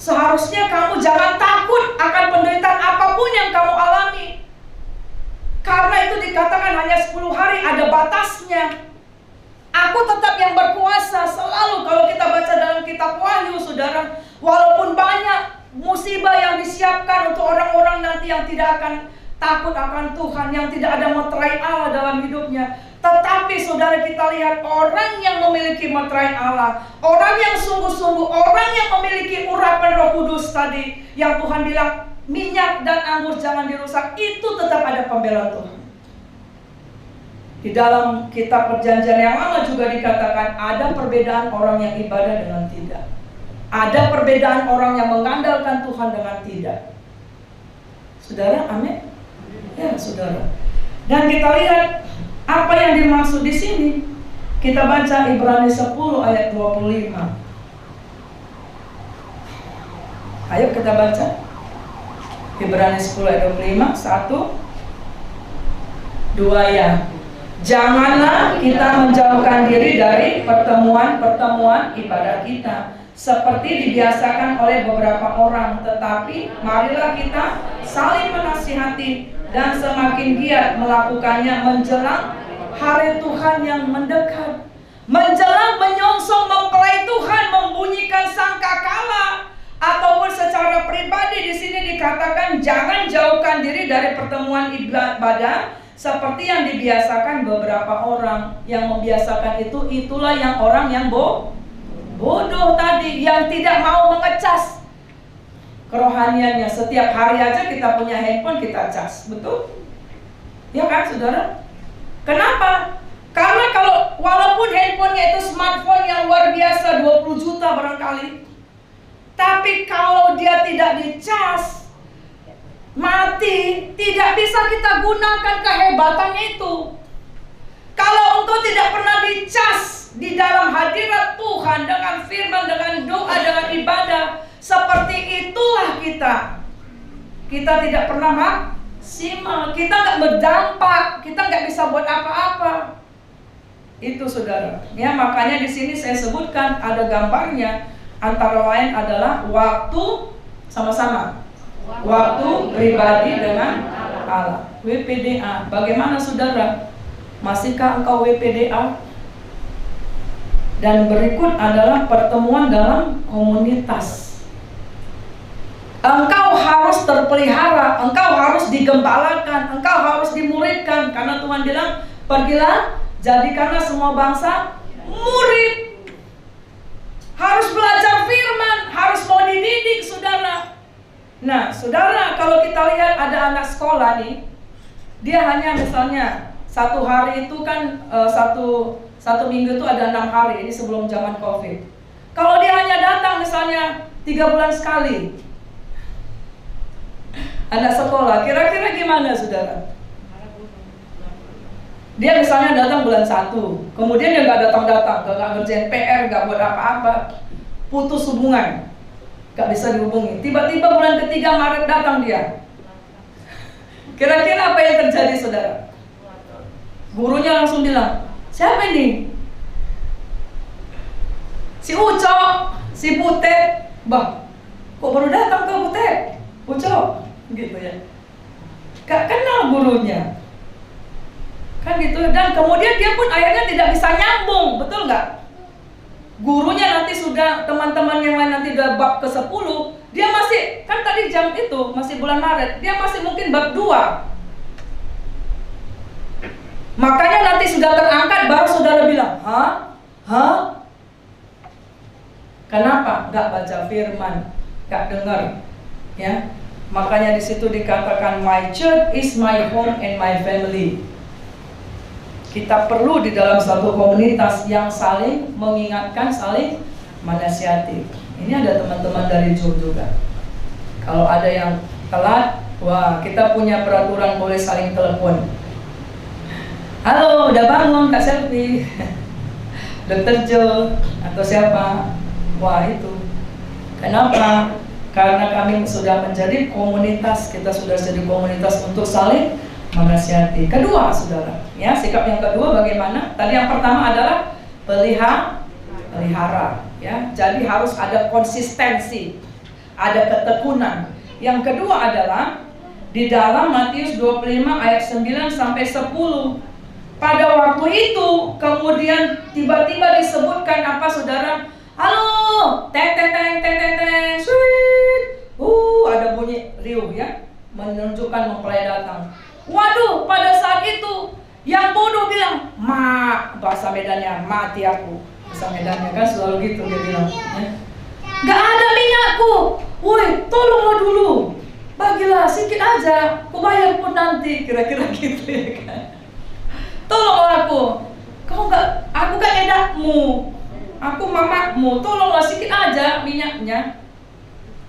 Seharusnya kamu jangan takut akan penderitaan apapun yang kamu alami. Karena itu dikatakan hanya 10 hari, ada batasnya. Aku tetap yang berkuasa. Selalu kalau kita baca dalam kitab Wahyu, saudara, walaupun banyak musibah yang disiapkan untuk orang-orang nanti yang tidak akan takut akan Tuhan, yang tidak ada meterai Allah dalam hidupnya, tetapi saudara, kita lihat orang yang memiliki meterai Allah, orang yang sungguh-sungguh, orang yang memiliki urapan Roh Kudus tadi, yang Tuhan bilang minyak dan anggur jangan dirusak, itu tetap ada pembelaan Tuhan. Di dalam kitab perjanjian yang lama juga dikatakan ada perbedaan orang yang ibadah dengan tidak. Ada perbedaan orang yang mengandalkan Tuhan dengan tidak. Saudara, amin? Ya, saudara. Dan kita lihat apa yang dimaksud di sini. Kita baca Ibrani 10 ayat 25. Ayo kita baca. Ibrani 10 ayat 25. 1, 2 ya. Janganlah kita menjauhkan diri dari pertemuan-pertemuan ibadah kita seperti dibiasakan oleh beberapa orang, tetapi marilah kita saling menasihati dan semakin giat melakukannya menjelang hari Tuhan yang mendekat. Menjelang menyongsong mempelai Tuhan membunyikan sangkakala, ataupun secara pribadi di sini dikatakan jangan jauhkan diri dari pertemuan ibadah seperti yang dibiasakan beberapa orang. Yang membiasakan itulah yang orang yang bodoh tadi, yang tidak mau mengecas kerohaniannya. Setiap hari aja kita punya handphone, kita cas, betul? Ya kan saudara? Kenapa? Karena kalau walaupun handphonenya itu smartphone yang luar biasa 20 juta barangkali, tapi kalau dia tidak dicas, mati, tidak bisa kita gunakan kehebatannya itu. Kalau engkau tidak pernah dicas di dalam hadirat Tuhan dengan firman, dengan doa, dengan ibadah, seperti itulah kita. Kita tidak pernah maksimal, kita nggak berdampak, kita nggak bisa buat apa-apa. Itu saudara. Ya, makanya di sini saya sebutkan ada gambarnya. Antara lain adalah waktu sama-sama. Waktu pribadi dengan Allah. WPDA. Bagaimana saudara? Masihkah engkau WPDA? Dan berikut adalah pertemuan dalam komunitas. Engkau harus terpelihara, engkau harus digembalakan, engkau harus dimuridkan. Karena Tuhan bilang, pergilah, jadikanlah semua bangsa murid. Harus belajar firman, harus mau dididik, saudara. Nah, saudara, kalau kita lihat ada anak sekolah nih, dia hanya misalnya satu hari itu kan satu minggu itu ada 6 hari, ini sebelum zaman COVID. Kalau dia hanya datang misalnya 3 bulan sekali, anak sekolah, kira-kira gimana, saudara? Dia misalnya datang bulan 1, kemudian dia nggak datang-datang, nggak ngerjain PR, nggak buat apa-apa, putus hubungan, nggak bisa dihubungi. Tiba-tiba bulan ketiga Maret datang dia. Kira-kira apa yang terjadi, saudara? Gurunya langsung bilang, siapa ini? Si Ucok, si Butet. Bah, kok baru datang ke Butet? Ucok, gitu ya. Gak kenal gurunya. Kan gitu. Dan kemudian dia pun akhirnya tidak bisa nyambung, betul gak? Gurunya nanti sudah, teman-teman yang lain nanti udah bab ke-10, dia masih, kan tadi jam itu, masih bulan Maret, dia masih mungkin bab 2. Makanya nanti sudah terangkat, baru saudara bilang, hah? Kenapa? Gak baca firman, gak dengar, ya. Makanya di situ dikatakan, my church is my home and my family. Kita perlu di dalam satu komunitas yang saling mengingatkan, saling menasihati. Ini ada teman-teman dari Zoom juga. Kalau ada yang telat, wah, kita punya peraturan boleh saling telepon. Halo, udah bangun Kak Selvi? Dr. Jo atau siapa? Wah, itu. Kenapa? Karena kami sudah menjadi komunitas, kita sudah jadi komunitas untuk saling menasihati. Kedua, saudara, ya, sikap yang kedua bagaimana? Tadi yang pertama adalah pelihara, ya. Jadi harus ada konsistensi, ada ketekunan. Yang kedua adalah di dalam Matius 25 ayat 9 sampai 10. Pada waktu itu kemudian tiba-tiba disebutkan apa, saudara? Halo, teng teng teng teng teng teng, sweet. Ada bunyi riuh, ya, menunjukkan mempelai datang. Waduh, pada saat itu yang bodoh bilang, "Ma," bahasa Medannya, "mati aku." Bahasa Medannya kan selalu gitu dia bilang, ya. "Gak ada minyakku. Woi, tolonglah dulu. Bagilah sedikit aja, ku bayar pun nanti." Kira-kira gitu, ya kan. "Tolonglah aku. Aku kan edakmu. Aku mamakmu, tolonglah sedikit aja minyaknya."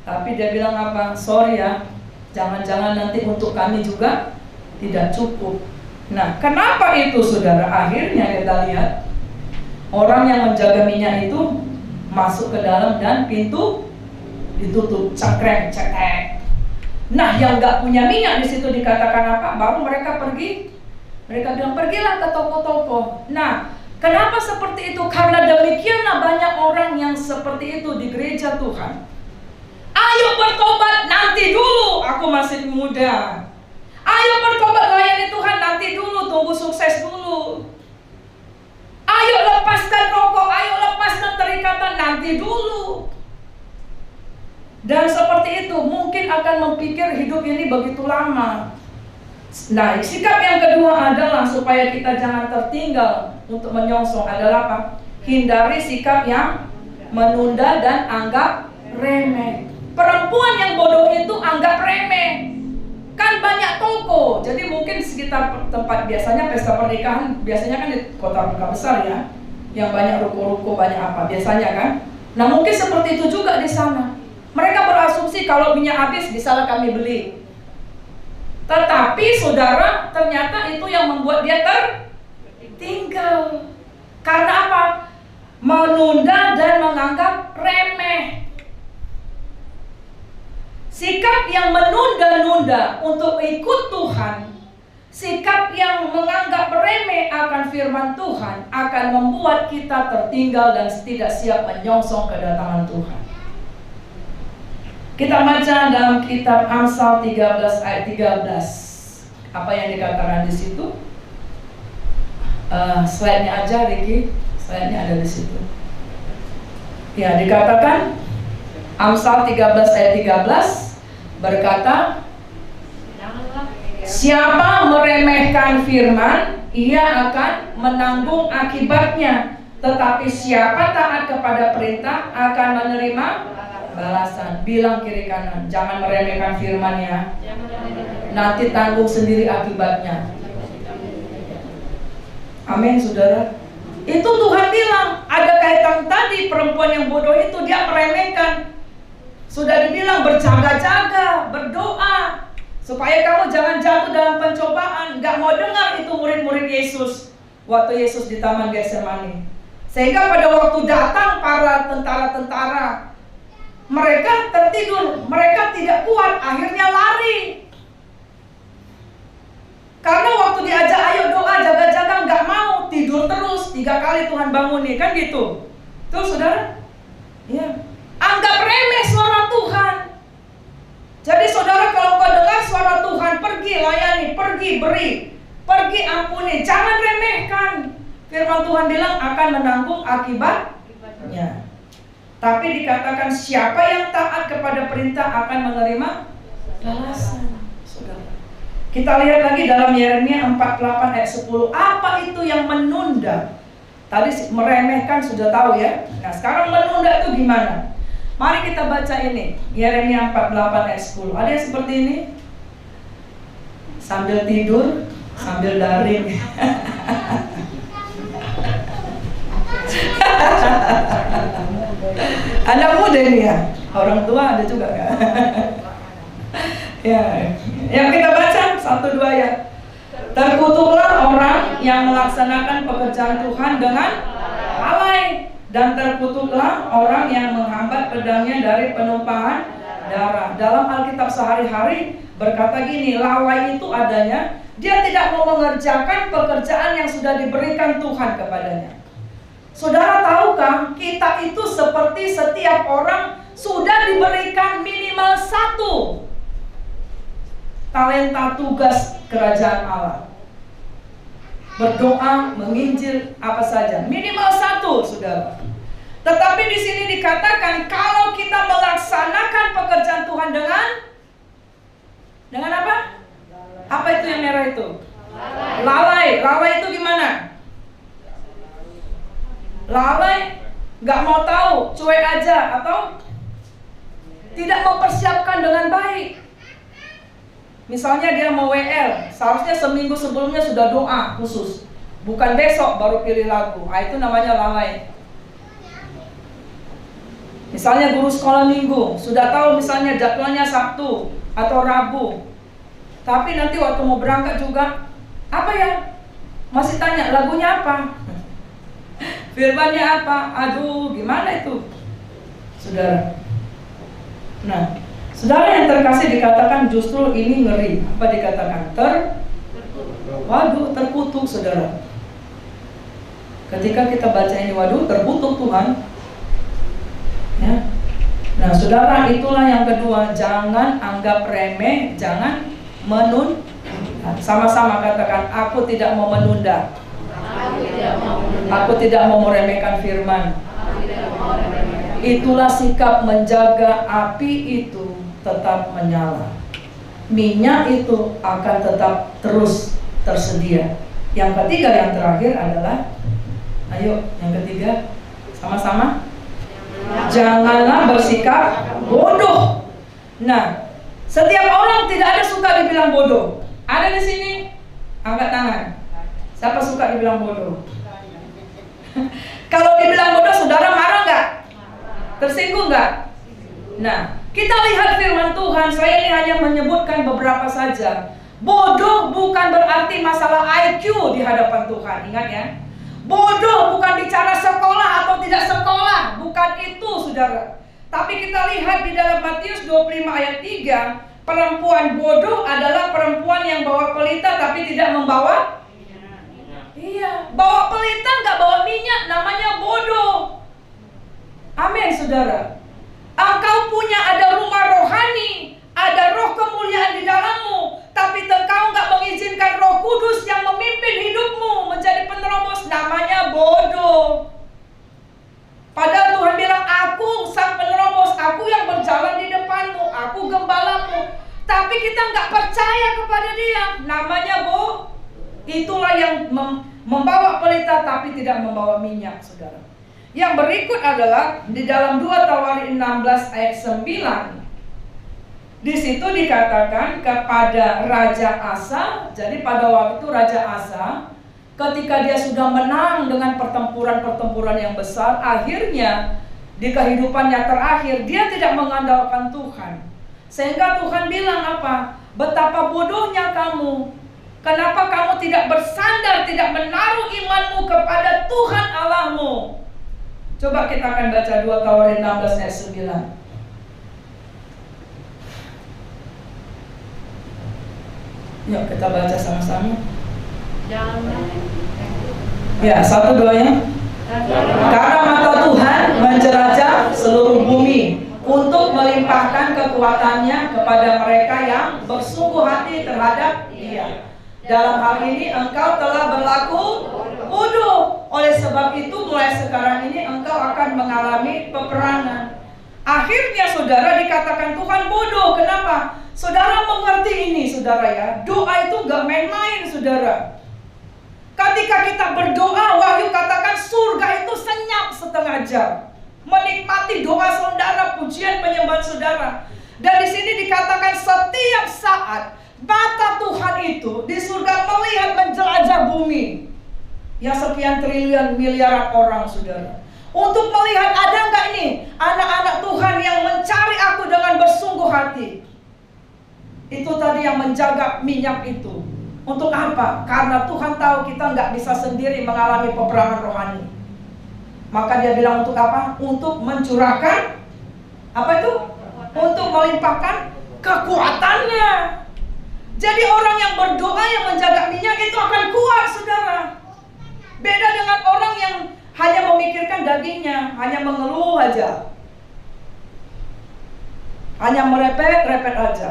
Tapi dia bilang apa? "Sorry ya, jangan-jangan nanti untuk kami juga tidak cukup." Nah, kenapa itu, saudara? Akhirnya kita lihat orang yang menjaga minyak itu masuk ke dalam dan pintu ditutup, cekrek, cetek. Nah, yang nggak punya minyak di situ dikatakan apa? Baru mereka pergi. Mereka bilang, "Pergilah ke toko-toko." Nah, kenapa seperti itu? Karena demikianlah banyak orang yang seperti itu di gereja Tuhan. Ayo bertobat, nanti dulu, aku masih muda. Ayo bertobat, layani Tuhan, nanti dulu, tunggu sukses dulu. Ayo lepaskan rokok, ayo lepaskan terikatan, nanti dulu. Dan seperti itu, mungkin akan memikir hidup ini begitu lama. Nah, sikap yang kedua adalah supaya kita jangan tertinggal untuk menyongsong adalah apa? Hindari sikap yang menunda dan anggap remeh. Perempuan yang bodoh itu anggap remeh. Kan banyak toko, jadi mungkin sekitar tempat biasanya pesta pernikahan biasanya kan di kota-kota besar, ya, yang banyak ruko-ruko, banyak apa biasanya kan. Nah, mungkin seperti itu juga di sana. Mereka berasumsi kalau minyak habis bisalah kami beli. Tetapi saudara, ternyata itu yang membuat dia tertinggal. Karena apa? Menunda dan menganggap remeh. Sikap yang menunda-nunda untuk ikut Tuhan, sikap yang menganggap remeh akan firman Tuhan akan membuat kita tertinggal dan tidak siap menyongsong kedatangan Tuhan. Kita baca dalam kitab Amsal 13 ayat 13. Apa yang dikatakan di situ? Slide-nya aja, Ricky. Slide-nya ada di situ. Ya, dikatakan Amsal 13 ayat 13. berkata, siapa meremehkan firman, ia akan menanggung akibatnya. Tetapi siapa taat kepada perintah akan menerima balasan. Bilang kiri kanan, jangan meremehkan firman ya. Nanti tanggung sendiri akibatnya. Amin saudara. Itu Tuhan bilang, ada kaitan tadi perempuan yang bodoh itu dia meremehkan. Sudah dibilang berjaga-jaga, berdoa supaya kamu jangan jatuh dalam pencobaan. Gak mau dengar itu murid-murid Yesus waktu Yesus di Taman Getsemani. Sehingga pada waktu datang para tentara-tentara, mereka tertidur, mereka tidak kuat, akhirnya lari. Karena waktu diajak ayo doa, jaga-jaga, nggak mau, tidur terus. 3 kali Tuhan bangun nih, kan gitu. Tuh saudara, ya. Anggap remeh suara Tuhan. Jadi saudara, kalau kau dengar suara Tuhan, pergi layani, pergi beri, pergi ampuni, jangan remehkan. Firman Tuhan bilang akan menanggung akibatnya. Tapi dikatakan siapa yang taat kepada perintah akan menerima balasan. Saudara, kita lihat lagi dalam Yeremia 48 ayat 10. Apa itu yang menunda? Tadi meremehkan sudah tahu ya. Nah sekarang menunda itu gimana? Mari kita baca ini, Yeremia 48 ayat 10. Ada yang seperti ini? Sambil tidur, sambil daring. Anak muda ini ya, orang tua ada juga kan? Ya, yang kita baca 1-2 ya. Terkutuklah orang yang melaksanakan pekerjaan Tuhan dengan lalai, dan terkutuklah orang yang menghambat pedangnya dari penumpahan darah. Dalam Alkitab sehari-hari berkata gini, lalai itu adanya dia tidak mau mengerjakan pekerjaan yang sudah diberikan Tuhan kepadanya. Saudara tahukah, kita itu seperti setiap orang sudah diberikan minimal 1 talenta tugas kerajaan Allah. Berdoa, menginjil, apa saja, minimal 1, saudara. Tetapi di sini dikatakan kalau kita melaksanakan pekerjaan Tuhan dengan apa? Apa itu yang merah itu? Lalai. Lalai itu gimana? Lalai, gak mau tahu, cuek aja, atau tidak mempersiapkan dengan baik. Misalnya dia mau WL, seharusnya seminggu sebelumnya sudah doa khusus, bukan besok baru pilih lagu. Itu namanya lalai. Misalnya guru sekolah minggu, sudah tahu misalnya jadwalnya Sabtu atau Rabu, tapi nanti waktu mau berangkat juga, apa ya? Masih tanya lagunya apa? Firmannya apa? Aduh, gimana itu? Saudara. Nah, saudara yang terkasih dikatakan justru ini ngeri. Apa dikatakan? Terkutuk, saudara. Ketika kita baca ini, terkutuk Tuhan. Ya. Nah, saudara, itulah yang kedua. Jangan anggap remeh, jangan menunda. Sama-sama katakan, aku tidak mau menunda. Aku tidak mau meremehkan firman. Itulah sikap menjaga api itu tetap menyala. Minyak itu akan tetap terus tersedia. Yang ketiga, yang terakhir adalah, ayo yang ketiga sama-sama, janganlah bersikap bodoh. Nah, setiap orang tidak ada suka dibilang bodoh. Ada di sini? Angkat tangan. Siapa suka dibilang bodoh? Kalau dibilang bodoh, saudara marah nggak? Tersinggung nggak? Nah, kita lihat firman Tuhan. Saya ini hanya menyebutkan beberapa saja. Bodoh bukan berarti masalah IQ di hadapan Tuhan. Ingat ya, bodoh bukan bicara sekolah atau tidak sekolah. Bukan itu, saudara. Tapi kita lihat di dalam Matius 25 ayat 3, perempuan bodoh adalah perempuan yang bawa pelita tapi tidak membawa. Iya, bawa pelita nggak bawa minyak, namanya bodoh. Amin, saudara. Engkau punya ada rumah rohani, ada roh kemuliaan di dalammu, tapi engkau nggak mengizinkan Roh Kudus yang memimpin hidupmu menjadi penerobos, namanya bodoh. Padahal Tuhan bilang, aku sang penerobos, aku yang berjalan di depanmu, aku gembalamu. tapi kita nggak percaya kepada dia. Namanya itulah yang membawa pelita tapi tidak membawa minyak, saudara. Yang berikut adalah di dalam 2 Tawarik 16 ayat 9. Di situ dikatakan kepada Raja Asa. Jadi pada waktu Raja Asa, ketika dia sudah menang dengan pertempuran-pertempuran yang besar, akhirnya di kehidupannya terakhir dia tidak mengandalkan Tuhan. Sehingga Tuhan bilang apa? Betapa bodohnya kamu. Kenapa kamu tidak bersandar, tidak menaruh imanmu kepada Tuhan Allahmu? Coba kita akan baca 2 Tawarik 16 ayat 9. Yuk kita baca sama-sama. Ya, 1, 2 ya. Karena mata Tuhan menjelajah seluruh bumi untuk melimpahkan kekuatannya kepada mereka yang bersungguh hati terhadap Dia. Dalam hal ini engkau telah berlaku bodoh. Oleh sebab itu mulai sekarang ini engkau akan mengalami peperangan. Akhirnya saudara dikatakan Tuhan bodoh. Kenapa? Saudara mengerti ini, saudara ya. Doa itu gak main-main, saudara. Ketika kita berdoa, Wahyu katakan surga itu senyap setengah jam, menikmati doa saudara, pujian penyembahan saudara. Dan di sini dikatakan setiap saat mata Tuhan itu di surga melihat menjelajah bumi yang sekian triliun miliaran orang, saudara, untuk melihat ada nggak nih anak-anak Tuhan yang mencari aku dengan bersungguh hati. Itu tadi yang menjaga minyak itu. Untuk apa? Karena Tuhan tahu kita nggak bisa sendiri mengalami peperangan rohani. Maka dia bilang untuk apa? Untuk mencurahkan apa itu? Untuk melimpahkan kekuatannya. Jadi orang yang berdoa yang menjaga minyak itu akan kuat, saudara. Beda dengan orang yang hanya memikirkan dagingnya, hanya mengeluh aja, hanya merepet-repet aja,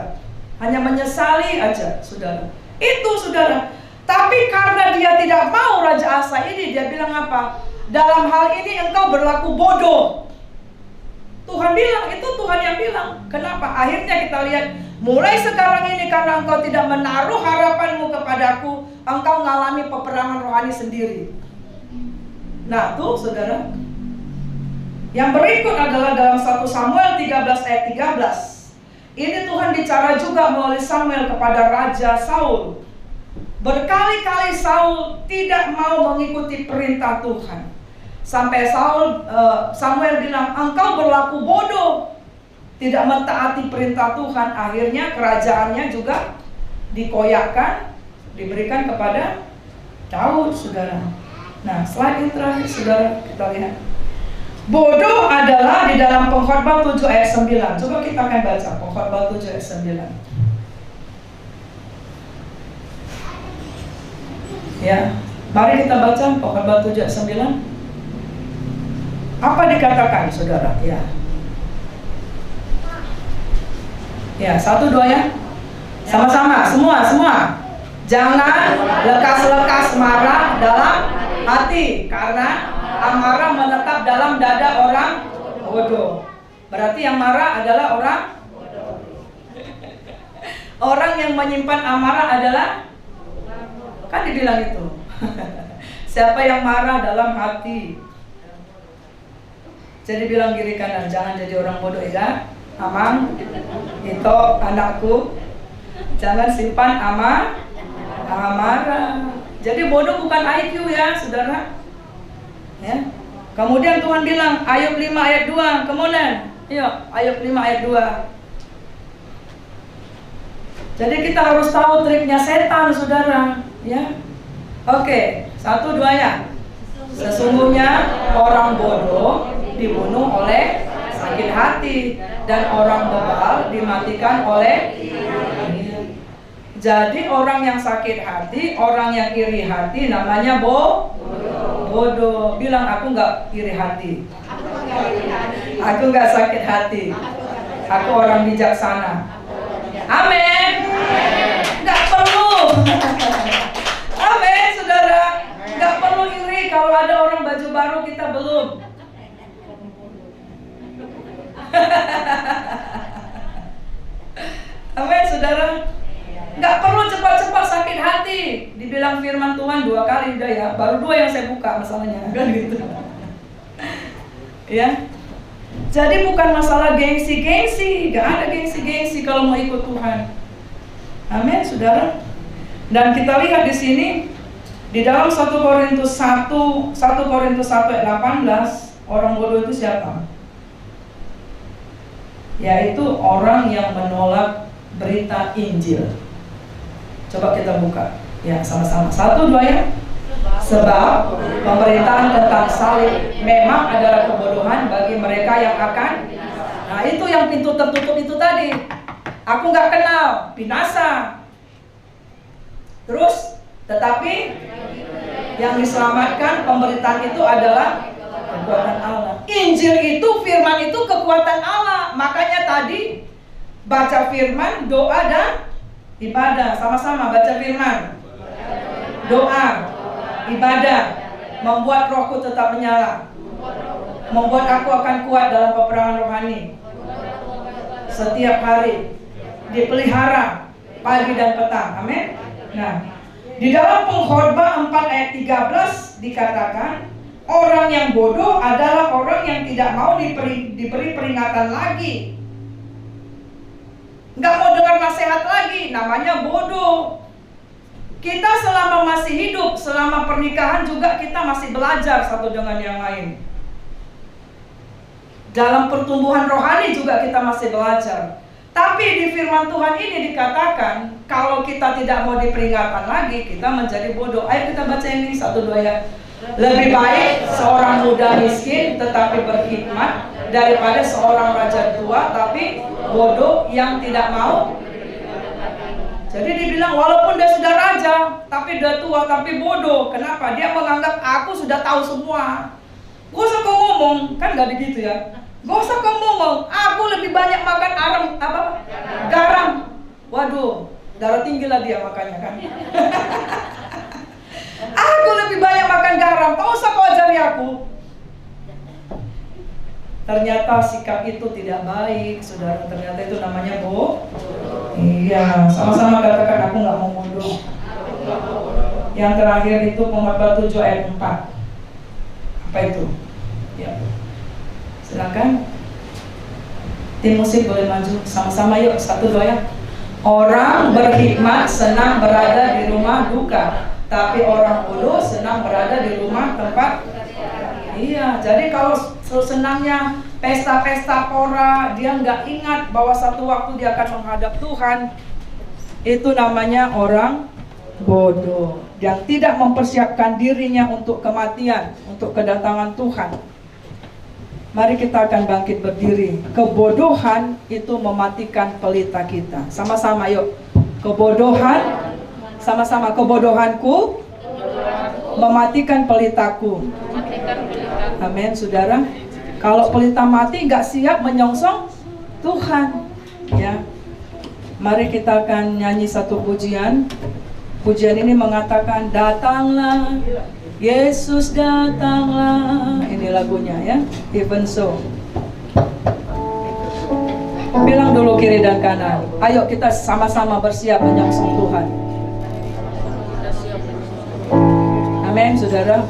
hanya menyesali aja, saudara. Itu, saudara. Tapi karena dia tidak mau, Raja Asa ini, dia bilang apa? Dalam hal ini engkau berlaku bodoh. Tuhan bilang, itu Tuhan yang bilang. Kenapa? Akhirnya kita lihat, mulai sekarang ini karena engkau tidak menaruh harapanmu kepadaku, engkau mengalami peperangan rohani sendiri. Nah tuh, saudara. Yang berikut adalah dalam 1 Samuel 13 ayat 13. Ini Tuhan bicara juga melalui Samuel kepada Raja Saul. Berkali-kali Saul tidak mau mengikuti perintah Tuhan. Sampai Samuel bilang, engkau berlaku bodoh, tidak mentaati perintah Tuhan. Akhirnya kerajaannya juga dikoyakkan, diberikan kepada Daud, saudara. Nah, slide yang terakhir, saudara, kita lihat. Bodoh adalah di dalam Pengkhotbah 7 ayat 9. Coba kita akan baca Pengkhotbah 7 ayat 9. Ya, mari kita baca Pengkhotbah 7 ayat 9. Apa dikatakan, saudara? Ya. Ya, 1, 2 ya. Sama-sama, semua. Jangan lekas-lekas marah dalam hati, karena amarah menetap dalam dada orang bodoh. Berarti yang marah adalah orang bodoh. Orang yang menyimpan amarah adalah, kan dibilang itu. Siapa yang marah dalam hati. Jadi bilang kiri kanan, jangan jadi orang bodoh ya. Amang, itu anakku, jangan simpan amarah. Jadi bodoh bukan IQ ya, saudara. Ya. Kemudian Tuhan bilang Ayub 5 ayat 2. Kemudian yuk, Ayub 5 ayat 2. Jadi kita harus tahu triknya setan, saudara, ya. Oke, 1, 2 ya. Sesungguhnya orang bodoh dibunuh oleh sakit hati, dan orang bebal dimatikan oleh iri. Jadi orang yang sakit hati, orang yang iri hati namanya bodoh. Bilang, aku nggak iri hati, aku nggak sakit hati, aku orang bijaksana. Amin. Nggak perlu. Amin, saudara. Nggak perlu iri kalau ada orang baju baru kita belum. Amin, saudara. baru 2 yang saya buka masalahnya, kan gitu. Ya. Jadi bukan masalah gengsi-gengsi, gak ada gengsi-gengsi kalau mau ikut Tuhan. Amin, saudara. Dan kita lihat di sini di dalam 1 Korintus 1 ayat 18, orang bodoh itu siapa? Yaitu orang yang menolak berita Injil. Coba kita buka. Ya, sama-sama. 1, 2 ya. Sebab pemberitaan tentang salib memang adalah kebodohan bagi mereka yang akan. Nah, itu yang pintu tertutup itu tadi. Aku nggak kenal, binasa. Terus, tetapi yang diselamatkan pemberitaan itu adalah kekuatan Allah. Injil itu, firman itu kekuatan Allah. Makanya tadi baca firman, doa dan ibadah. Sama-sama baca firman, doa, ibadah, membuat rohku tetap menyala, membuat aku akan kuat dalam peperangan rohani. Setiap hari dipelihara pagi dan petang. Amin. Nah, di dalam Pengkhotbah 4 ayat 13 dikatakan, orang yang bodoh adalah orang yang tidak mau diberi peringatan lagi. Nggak mau dengar nasihat lagi, namanya bodoh. Kita selama masih hidup, selama pernikahan juga kita masih belajar satu dengan yang lain. Dalam pertumbuhan rohani juga kita masih belajar. Tapi di firman Tuhan ini dikatakan, kalau kita tidak mau diperingatkan lagi, kita menjadi bodoh. Ayo kita baca ini 1, 2 ya. Lebih baik seorang muda miskin tetapi berhikmat daripada seorang raja tua tapi bodoh yang tidak mau. Jadi dibilang walaupun dia sudah raja tapi dia tua tapi bodoh. Kenapa? Dia menganggap aku sudah tahu semua. Gak usah kau ngomong, kan gak begitu ya. Gak usah kau ngomong, aku lebih banyak makan garam. Waduh, darah tinggi lah dia makanya kan. Aku lebih banyak makan garam, tak usah kau ajari aku. Ternyata sikap itu tidak baik, saudara. Ternyata itu namanya iya, sama-sama katakan, aku gak mau bodoh. Yang terakhir itu Pengkhotbah 7 ayat 4. Apa itu? Ya. Silakan. Tim musik boleh maju sama-sama yuk, 1, 2 ya. Orang berhikmat senang berada di rumah duka, tapi orang bodoh senang berada di rumah tempat. Iya, jadi kalau senangnya pesta-pesta pora, dia nggak ingat bahwa satu waktu dia akan menghadap Tuhan. Itu namanya orang bodoh yang tidak mempersiapkan dirinya untuk kematian, untuk kedatangan Tuhan. Mari kita akan bangkit berdiri. Kebodohan itu mematikan pelita kita. Sama-sama yuk. Kebodohan, sama-sama, kebodohanku mematikan pelitaku. Amin, saudara. Kalau pelita mati nggak siap menyongsong Tuhan, ya. Mari kita akan nyanyi satu pujian. Pujian ini mengatakan, datanglah Yesus, datanglah. Ini lagunya ya, Even So. Bilang dulu kiri dan kanan, ayo kita sama-sama bersiap menyongsong Tuhan. Amin, saudara.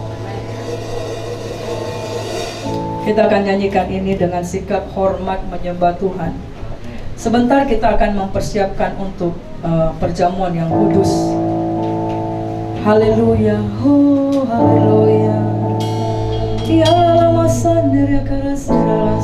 Kita akan nyanyikan ini dengan sikap hormat menyembah Tuhan. Sebentar kita akan mempersiapkan untuk perjamuan yang kudus. Haleluya, oh haleluya. Ya lama sandiri karasira